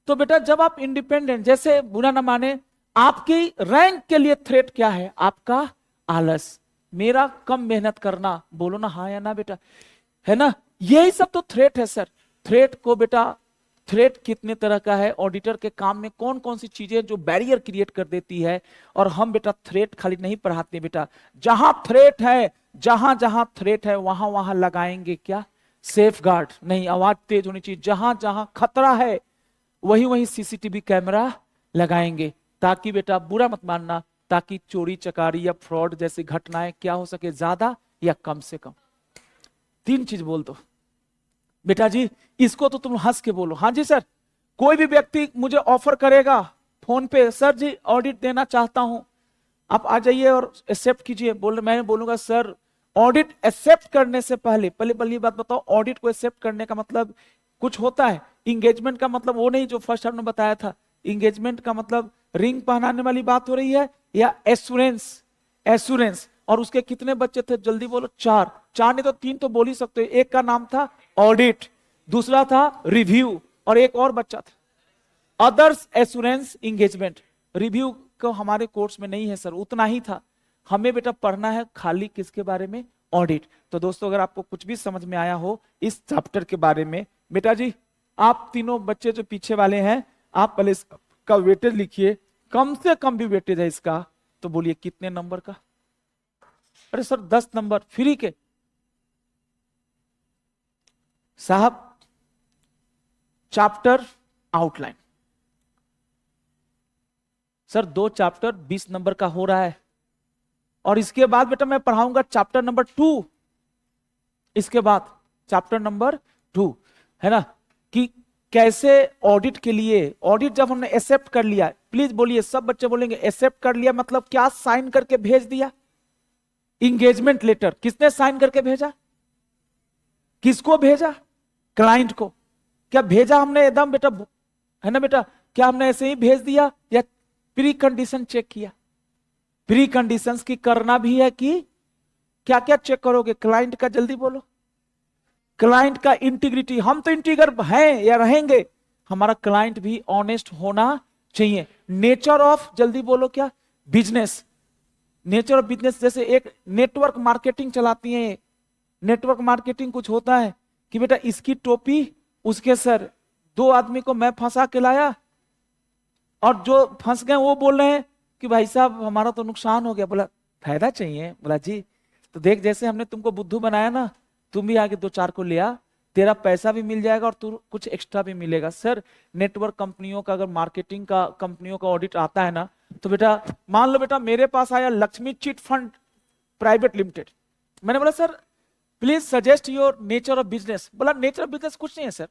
तो बेटा जब आप इंडिपेंडेंट, जैसे बुरा ना माने, आपकी रैंक के लिए थ्रेट क्या है, आपका आलस, मेरा कम मेहनत करना, बोलो ना हाँ या ना बेटा, है ना, यही सब तो थ्रेट है सर। थ्रेट को बेटा, थ्रेट कितने तरह का है, ऑडिटर के काम में कौन कौन सी चीजें जो बैरियर क्रिएट कर देती है, और हम बेटा थ्रेट खाली नहीं पढ़ाते बेटा, जहां थ्रेट है, जहां जहां थ्रेट है वहां वहां लगाएंगे क्या, सेफ गार्ड, नहीं आवाज तेज होनी चाहिए, जहां जहां खतरा है वही वही सीसीटीवी कैमरा लगाएंगे, ताकि बेटा बुरा मत मानना, ताकि चोरी चकारी या फ्रॉड जैसी घटनाएं क्या हो सके, ज्यादा या कम से कम। 3 चीज बोल दो बेटा जी, इसको तो तुम हंस के बोलो, हाँ जी सर। कोई भी व्यक्ति मुझे ऑफर करेगा फोन पे, सर जी ऑडिट देना चाहता हूं, आप आ जाइए और एक्सेप्ट कीजिए, मैं बोलूंगा सर ऑडिट एक्सेप्ट करने से पहले पहले बात बताओ, ऑडिट को एक्सेप्ट करने का मतलब कुछ होता है, इंगेजमेंट का मतलब वो नहीं जो फर्स्ट हमने बताया था, इंगेजमेंट का मतलब रिंग पहनाने वाली बात हो रही है, या एश्योरेंस, एश्योरेंस। और उसके कितने बच्चे थे, जल्दी बोलो, 4, 4 नहीं तो 3 तो बोल ही सकते हो। एक का नाम था ऑडिट, दूसरा था रिव्यू, और एक और बच्चा था अदर्स एश्योरेंस एंगेजमेंट। रिव्यू को हमारे कोर्स में नहीं है सर, उतना ही था। हमें बेटा पढ़ना है खाली किसके बारे में, ऑडिट। तो दोस्तों अगर आपको कुछ भी समझ में आया हो इस चैप्टर के बारे में, बेटा जी आप तीनों बच्चे जो पीछे वाले हैं, आप पहले इसका वेटेज लिखिए, कम से कम भी वेटेज है इसका, तो बोलिए कितने नंबर का, अरे सर 10 नंबर फ्री के। साहब chapter outline, sir 2 chapter 20 number का हो रहा है, और इसके बाद बेटा मैं पढ़ाऊंगा चैप्टर नंबर 2, इसके बाद चैप्टर नंबर 2, है ना, कि कैसे ऑडिट के लिए, ऑडिट जब हमने एक्सेप्ट कर लिया, प्लीज बोलिए, सब बच्चे बोलेंगे एक्सेप्ट कर लिया मतलब क्या, साइन करके भेज दिया, इंगेजमेंट लेटर किसने साइन करके भेजा, किसको भेजा, क्लाइंट को। क्या भेजा हमने एकदम बेटा, है ना बेटा, क्या हमने ऐसे ही भेज दिया, या प्री कंडीशन चेक किया, प्री कंडीशंस की करना भी है कि क्या क्या चेक करोगे, क्लाइंट का, जल्दी बोलो, क्लाइंट का इंटीग्रिटी, हम तो इंटीगर हैं या रहेंगे, हमारा क्लाइंट भी ऑनेस्ट होना चाहिए। नेचर ऑफ, जल्दी बोलो क्या, बिजनेस, नेचर ऑफ बिजनेस, जैसे एक नेटवर्क मार्केटिंग चलाती है, नेटवर्क मार्केटिंग कुछ होता है कि बेटा इसकी टोपी उसके सर, 2 आदमी को मैं फंसा के लाया, और जो फंस गए वो बोल रहे हैं कि भाई साहब हमारा तो नुकसान हो गया, बोला फायदा चाहिए, बोला जी तो देख जैसे हमने तुमको बुद्धू बनाया ना, तुम भी आगे 2-4 को ले आ, तेरा पैसा भी मिल जाएगा और तू कुछ एक्स्ट्रा भी मिलेगा। सर नेटवर्क कंपनियों का, अगर मार्केटिंग का कंपनियों का ऑडिट आता है ना, तो बेटा मान लो बेटा मेरे पास आया Lakshmi chit fund private limited, मैंने बोला sir please suggest your nature of business, बोला नेचर ऑफ बिजनेस कुछ नहीं है सर,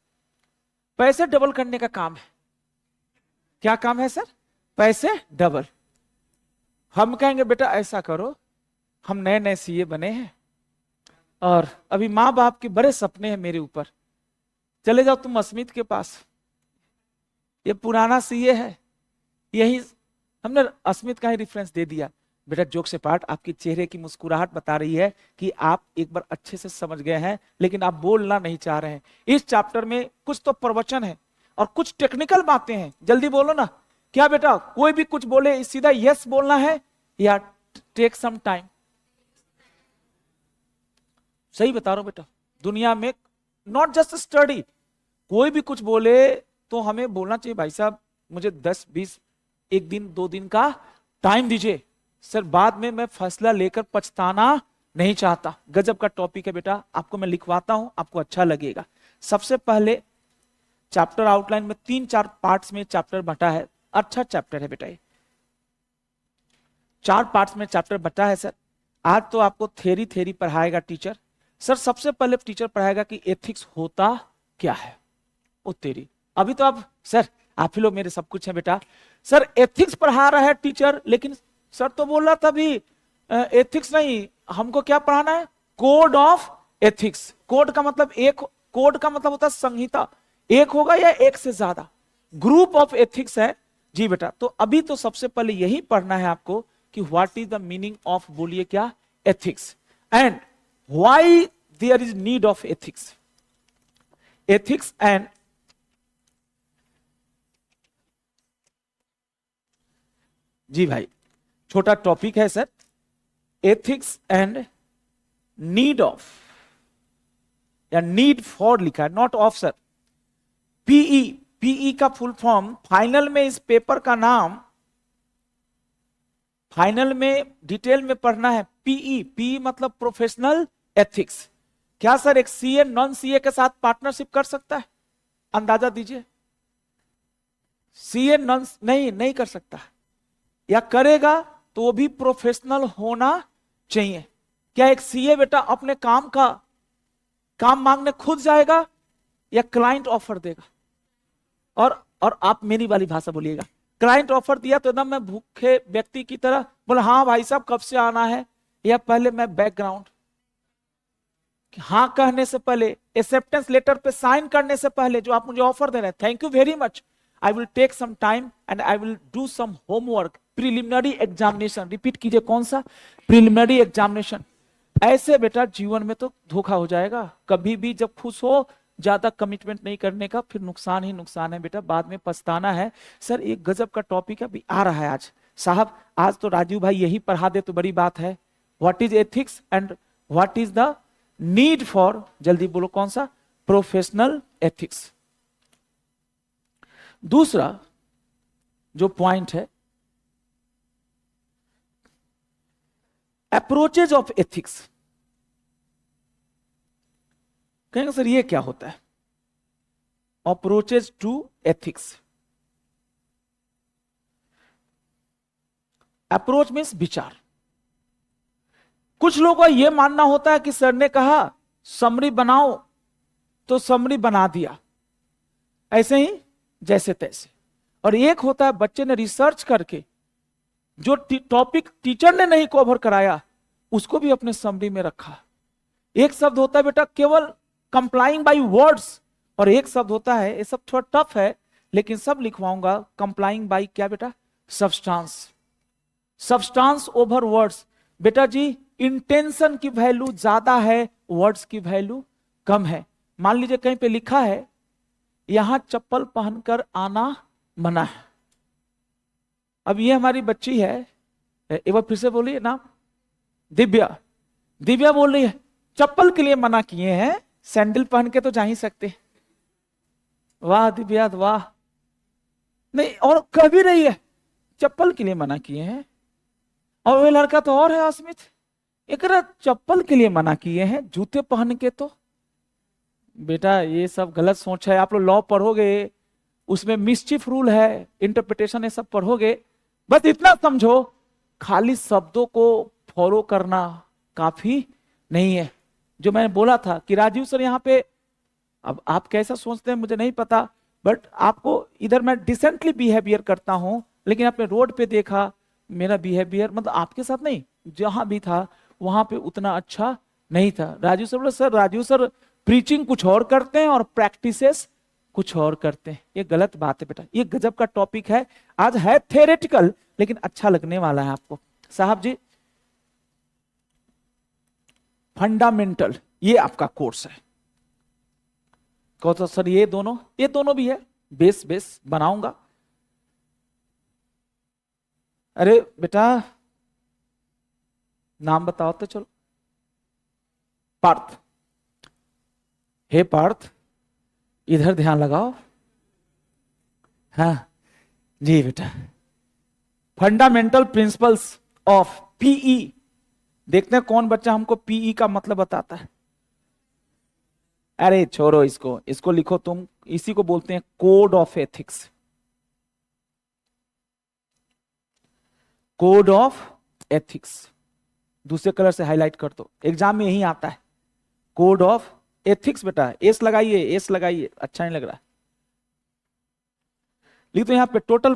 पैसे डबल करने का काम है, क्या काम है सर? पैसे डबल। हम कहेंगे बेटा ऐसा करो, हम नए नए सीए बने हैं और अभी माँ बाप के बड़े सपने हैं मेरे ऊपर, चले जाओ तुम अस्मित के पास, ये पुराना सीए है। यही हमने अस्मित का ही रेफरेंस दे दिया। बेटा जोक से पार्ट, आपके चेहरे की मुस्कुराहट बता रही है कि आप एक बार अच्छे से समझ गए हैं, लेकिन आप बोलना नहीं चाह रहे हैं। इस चैप्टर में कुछ तो प्रवचन है और कुछ टेक्निकल बातें हैं, जल्दी बोलो ना। क्या बेटा कोई भी कुछ बोले सीधा यस बोलना है या टेक सम टाइम? सही बता रहा हूं बेटा, दुनिया में नॉट जस्ट स्टडी, कोई भी कुछ बोले तो हमें बोलना चाहिए भाई साहब मुझे 10-20 एक दिन 2 दिन का टाइम दीजिए सर, बाद में मैं फैसला लेकर पछताना नहीं चाहता। गजब का टॉपिक है बेटा, आपको मैं लिखवाता हूं, आपको अच्छा लगेगा। सबसे पहले चैप्टर आउटलाइन में 3-4 पार्ट्स में चैप्टर बटा है। अच्छा चैप्टर है बेटा ये, 4 पार्ट्स में चैप्टर बटा है सर। आज तो आपको थ्योरी पढ़ाएगा टीचर। सर सबसे पहले टीचर पढ़ाएगा कि एथिक्स होता क्या है। ओ तेरी, अभी तो आप ही लोग मेरे सब कुछ है बेटा। सर एथिक्स पढ़ा रहा है टीचर, लेकिन सर तो बोल रहा था अभी एथिक्स नहीं, हमको क्या पढ़ाना है? Code of ethics. कोड का मतलब एक, कोड का मतलब होता है संहिता, एक होगा या एक से ज्यादा। ग्रुप ऑफ एथिक्स है जी बेटा। तो अभी तो सबसे पहले यही पढ़ना है आपको कि what is the meaning of, बोलिए क्या, ethics, and why there is need of ethics. Ethics and जी भाई छोटा टॉपिक है sir, ethics and need of, या नीड फॉर लिखा है, not of sir. PE, PE का फुल फॉर्म फाइनल में इस पेपर का नाम, फाइनल में डिटेल में पढ़ना है। पीई, पी मतलब प्रोफेशनल एथिक्स। क्या सर एक सीए नॉन सीए के साथ पार्टनरशिप कर सकता है? अंदाजा दीजिए। सीए नॉन नहीं कर सकता, या करेगा तो वो भी प्रोफेशनल होना चाहिए। क्या एक सीए बेटा अपने काम मांगने खुद जाएगा या क्लाइंट ऑफर देगा? और आप मेरी वाली भाषा बोलिएगा, क्लाइंट ऑफर दिया तो एकदम मैं भूखे व्यक्ति की तरह बोला हाँ भाई साहब कब से आना है, या पहले मैं बैकग्राउंड, हाँ कहने से पहले, एक्सेप्टेंस लेटर पे साइन करने से पहले जो आप मुझे ऑफर दे रहे हैं, thank you very much, I will take some time and I will do some homework, preliminary examination, repeat कीजिए कौन सा? Preliminary examination. ऐसे बेटा जीवन में तो धोखा हो जाएगा। कभी भी जब खुश हो ज्यादा कमिटमेंट नहीं करने का, फिर नुकसान ही नुकसान है बेटा, बाद में पछताना है। सर एक गजब का टॉपिक अभी आ रहा है आज साहब, आज तो राजीव भाई यही पढ़ा दे तो बड़ी बात है। What is ethics and what is the need for, जल्दी बोलो कौन सा? Professional ethics. दूसरा जो पॉइंट है, अप्रोचेज ऑफ एथिक्स। कहेंगे सर ये क्या होता है? Approaches to ethics. Approach means विचार। कुछ लोगों का यह मानना होता है कि सर ने कहा समरी बनाओ तो समरी बना दिया ऐसे ही जैसे तैसे, और एक होता है बच्चे ने रिसर्च करके जो टॉपिक टीचर ने नहीं कवर कराया उसको भी अपने समरी में रखा। एक शब्द होता है बेटा केवल कंप्लाइंग बाय वर्ड्स, और एक शब्द होता है, ये सब थोड़ा टफ है लेकिन सब लिखवाऊंगा, कंप्लाइंग बाय क्या बेटा? सब्सटेंस। Substance over words. बेटा जी इंटेंशन की वैल्यू ज्यादा है, वर्ड्स की वैल्यू कम है। मान लीजिए कहीं पे लिखा है यहां चप्पल पहनकर आना मना है। अब ये हमारी बच्ची है, एक बार फिर से बोलिए नाम, दिव्या। दिव्या बोल रही है चप्पल के लिए मना किए हैं, सैंडल पहन के तो जा ही सकते। वाह दिव्या वाह। नहीं, और कह भी रही है चप्पल के लिए मना किए हैं, और वो लड़का तो और है अस्मित, एक चप्पल के लिए मना किए हैं, जूते पहन के तो। बेटा ये सब गलत सोच है। आप लोग लॉ पढ़ोगे उसमें मिसचिफ रूल है, इंटरप्रिटेशन ये सब पढ़ोगे। बस इतना समझो खाली शब्दों को फॉलो करना काफी नहीं है। जो मैंने बोला था कि राजीव सर यहाँ पे, अब आप कैसा सोचते हैं मुझे नहीं पता, बट आपको इधर मैं डिसेंटली बिहेवियर करता हूं, लेकिन आपने रोड पे देखा मेरा बिहेवियर मतलब आपके साथ नहीं, जहां भी था वहां पे उतना अच्छा नहीं था। राजू सर बोले सर, राजू सर प्रीचिंग कुछ और करते हैं और प्रैक्टिसेस कुछ और करते हैं। ये गलत बात है बेटा, ये गजब का टॉपिक है। आज है थ्योरेटिकल लेकिन अच्छा लगने वाला है आपको। साहब जी फंडामेंटल ये आपका कोर्स है। कहो तो सर ये दोनों भी है, बेस बेस बनाऊंगा। अरे बेटा नाम बताओ तो चलो। पार्थ, हे पार्थ इधर ध्यान लगाओ। हाँ जी बेटा, फंडामेंटल प्रिंसिपल्स ऑफ पीई। देखते हैं कौन बच्चा हमको पीई का मतलब बताता है। अरे छोड़ो इसको, इसको लिखो तुम, इसी को बोलते हैं code of ethics. Code of ethics दूसरे कलर से हाईलाइट कर दो, एग्जाम में यही आता है। कोड ऑफ एथिक्स बेटा, एस लगाइए, एस लगाइए, अच्छा नहीं लग रहा। लिख दो यहां पे टोटल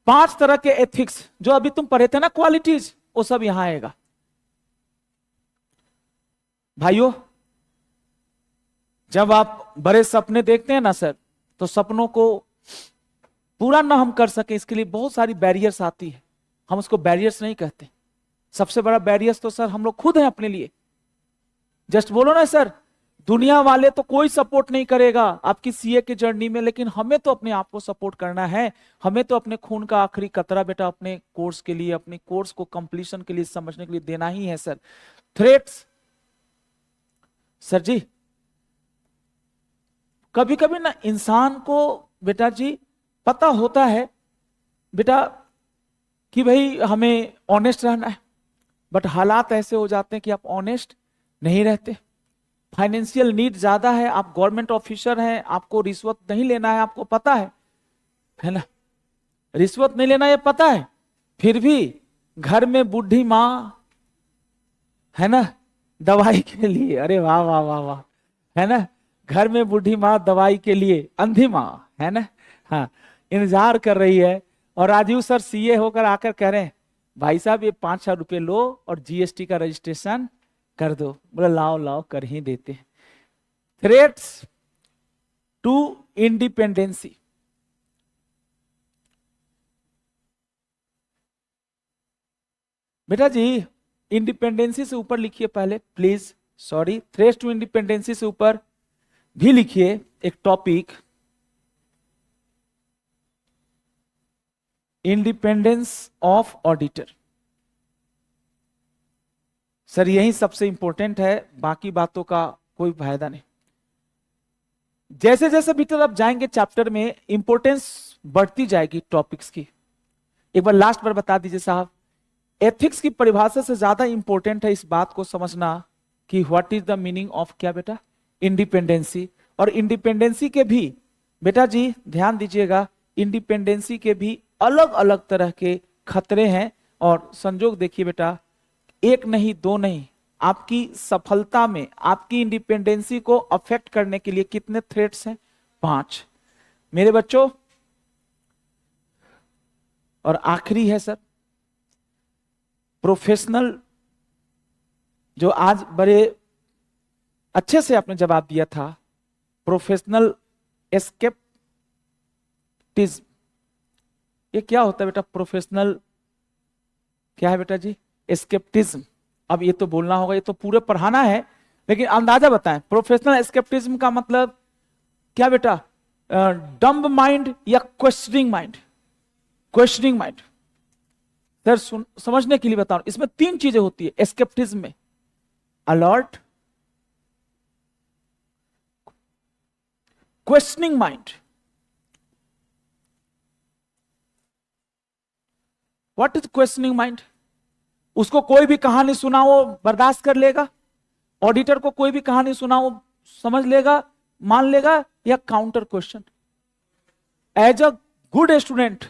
5 तरह के एथिक्स जो अभी तुम पढ़े थे ना, क्वालिटीज, वो सब यहां आएगा। भाइयों जब आप बड़े सपने देखते हैं ना सर, तो सपनों को पूरा ना हम कर सके इसके लिए बहुत सारी बैरियर्स आती है। हम उसको बैरियर्स नहीं कहते, सबसे बड़ा बैरियर्स तो सर हम लोग खुद हैं अपने लिए। जस्ट बोलो ना सर, दुनिया वाले तो कोई सपोर्ट नहीं करेगा आपकी सीए की जर्नी में, लेकिन हमें तो अपने आप को सपोर्ट करना है। हमें तो अपने खून का आखिरी कतरा बेटा अपने कोर्स के लिए, अपने कोर्स को कंप्लीशन के लिए, समझने के लिए देना ही है सर। थ्रेट्स सर जी, कभी कभी ना इंसान को बेटा जी पता होता है बेटा कि भाई हमें ऑनेस्ट रहना है, बट हालात ऐसे हो जाते हैं कि आप ऑनेस्ट नहीं रहते। फाइनेंशियल नीड ज्यादा है, आप गवर्नमेंट ऑफिसर हैं, आपको रिश्वत नहीं लेना है, आपको पता है ना, रिश्वत नहीं लेना ये पता है, फिर भी घर में बूढ़ी माँ है ना दवाई के लिए, अरे वाह वाह वाह वाह, है ना, घर में बूढ़ी माँ दवाई के लिए, अंधी माँ है ना, हाँ इंतजार कर रही है। और राजीव सर सीए होकर आकर कह रहे हैं भाई साहब ये 5,000 रुपये लो और जीएसटी का रजिस्ट्रेशन कर दो। बोला लाओ लाओ कर ही देते हैं। थ्रेट्स टू इंडिपेंडेंसी, बेटा जी इंडिपेंडेंसी से ऊपर लिखिए पहले please, sorry, threats to independency से ऊपर भी लिखिए एक topic, independence of auditor. Sir यही सबसे इंपॉर्टेंट है, बाकी बातों का कोई फायदा नहीं। जैसे जैसे भीतर आप जाएंगे चैप्टर में इंपॉर्टेंस बढ़ती जाएगी टॉपिक्स की। एक बार लास्ट बार बता दीजिए साहब, एथिक्स की परिभाषा से ज्यादा इंपॉर्टेंट है इस बात को समझना कि what is the meaning of क्या बेटा, इंडिपेंडेंसी। और इंडिपेंडेंसी के भी बेटा जी ध्यान दीजिएगा, इंडिपेंडेंसी के भी अलग अलग तरह के खतरे हैं। और संजोग देखिए बेटा, एक नहीं दो नहीं, आपकी सफलता में आपकी इंडिपेंडेंसी को अफेक्ट करने के लिए कितने थ्रेट्स हैं, 5 मेरे बच्चों। और आखिरी है सर प्रोफेशनल, जो आज बड़े अच्छे से आपने जवाब दिया था, प्रोफेशनल एस्केप्टिज्म। ये क्या होता है बेटा, प्रोफेशनल क्या है बेटा जी, एस्केप्टिज्म। अब ये तो बोलना होगा, ये तो पूरे पढ़ाना है, लेकिन अंदाजा बताएं प्रोफेशनल एस्केप्टिज्म का मतलब क्या बेटा, डम्ब माइंड या questioning mind? Questioning mind sir समझने के लिए बता रहा हूं, इसमें 3 चीजें होती है एस्केप्टिज्म में, alert, questioning mind. What is questioning mind? उसको कोई भी कहानी सुनाओ बर्दाश्त कर लेगा, ऑडिटर को कोई भी कहानी सुनाओ समझ लेगा, मान लेगा, या counter question. As a good student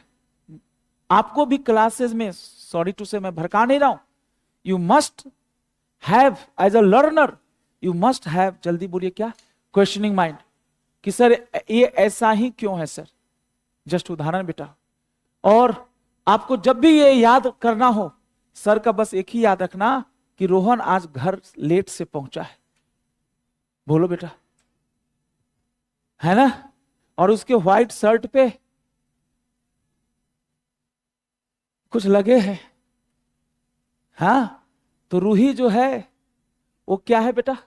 आपको भी क्लासेस में, सॉरी टू से मैं भड़का नहीं रहा हूं, you must have, as a learner you must have, जल्दी बोलिए क्या, क्वेश्चनिंग माइंड कि सर ये ऐसा ही क्यों है सर, जस्ट उदाहरण बेटा। और आपको जब भी ये याद करना हो, सर का बस एक ही याद रखना कि रोहन आज घर लेट से पहुंचा है, बोलो बेटा, है ना। और उसके व्हाइट शर्ट पे कुछ लगे हैं, हाँ, तो रूही जो है वो क्या है बेटा,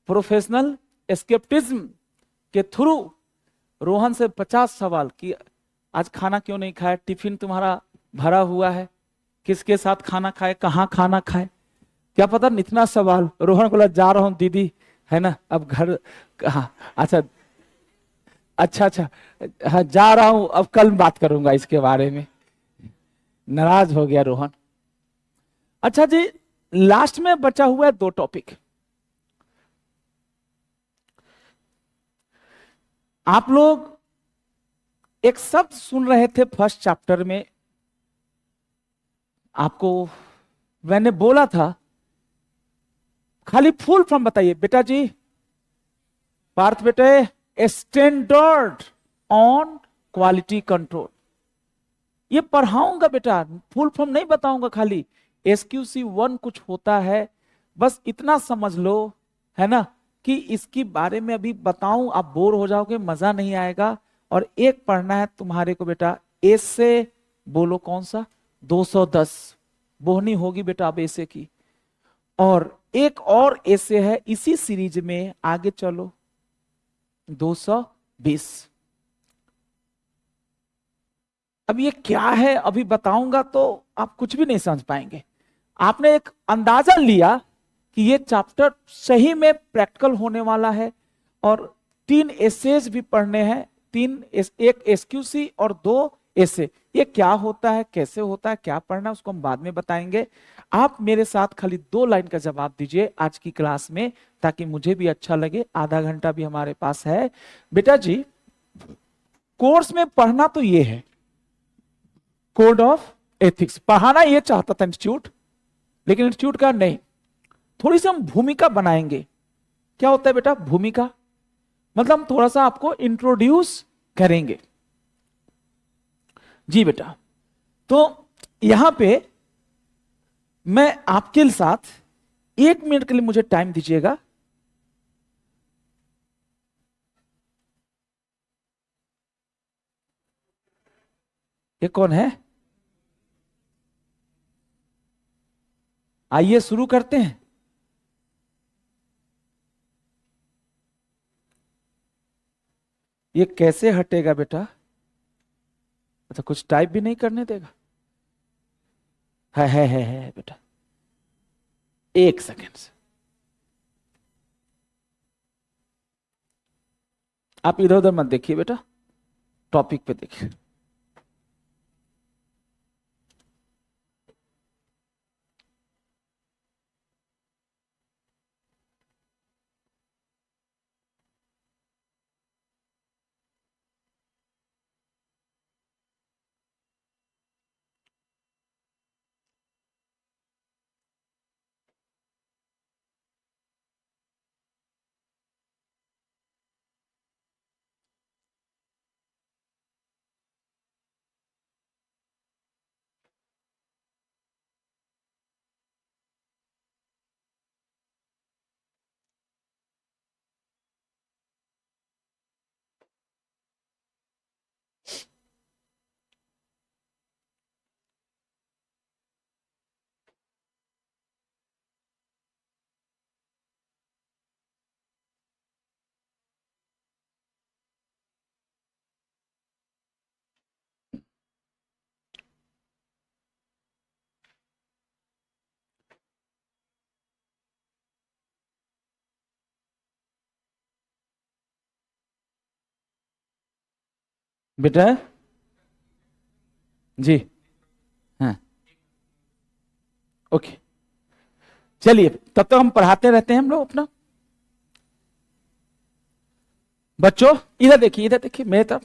प्रोफेशनल एस्केपिज्म के थ्रू रोहन से 50 सवाल कि आज खाना क्यों नहीं खाया, टिफिन तुम्हारा भरा हुआ है, किसके साथ खाना खाए, कहाँ खाना खाए, क्या पता इतना सवाल। रोहन बोला जा रहा हूं दीदी, है ना, अब घर कहाँ, अच्छा अच्छा अच्छा, हाँ जा रहा हूं, अब कल बात करूंगा इसके बारे में। नाराज हो गया रोहन। अच्छा जी, लास्ट में बचा हुआ है 2 टॉपिक। आप लोग एक शब्द सुन रहे थे फर्स्ट चैप्टर में, आपको मैंने बोला था खाली फुल फॉर्म बताइए बेटा जी। पार्थ बेटे, स्टैंडर्ड ऑन क्वालिटी कंट्रोल, ये पढ़ाऊंगा बेटा, फुल फॉर्म नहीं बताऊंगा, खाली SQC1 कुछ होता है, बस इतना समझ लो, है ना, कि इसके बारे में अभी बताऊं आप बोर हो जाओगे, मजा नहीं आएगा। और एक पढ़ना है तुम्हारे को बेटा ऐसे, बोलो कौन सा, 210 बोहनी होगी बेटा अब ऐसे की। और एक और ऐसे है इसी सीरीज में, आगे चलो 220। अब ये क्या है अभी बताऊंगा तो आप कुछ भी नहीं समझ पाएंगे। आपने एक अंदाजा लिया कि ये चैप्टर सही में प्रैक्टिकल होने वाला है, और 3 एसेज भी पढ़ने हैं, 3 एक SQC और 2 ऐसे। ये क्या होता है, कैसे होता है, क्या पढ़ना है, उसको हम बाद में बताएंगे। आप मेरे साथ खाली 2 लाइन का जवाब दीजिए आज की क्लास में, ताकि मुझे भी अच्छा लगे, आधा घंटा भी हमारे पास है। बेटा जी, कोर्स में पढ़ना तो ये है, कोड ऑफ एथिक्स पढ़ाना ये चाहता था इंस्टीट्यूट, लेकिन इंस्टीट्यूट का नहीं, थोड़ी सी हम भूमिका बनाएंगे। क्या होता है बेटा भूमिका, मतलब हम थोड़ा सा आपको इंट्रोड्यूस करेंगे जी बेटा। तो यहां पे मैं आपके साथ 1 मिनट के लिए मुझे टाइम दीजिएगा। ये कौन है, आइए शुरू करते हैं। ये कैसे हटेगा बेटा, अच्छा कुछ टाइप भी नहीं करने देगा, है बेटा, 1 सेकेंड से आप इधर उधर मत देखिए बेटा, टॉपिक पे देखिए। बेटा जी, हाँ ओके, चलिए तब तक हम पढ़ाते रहते हैं हम लोग अपना। बच्चों इधर देखिए, इधर देखिए मेरे तरफ,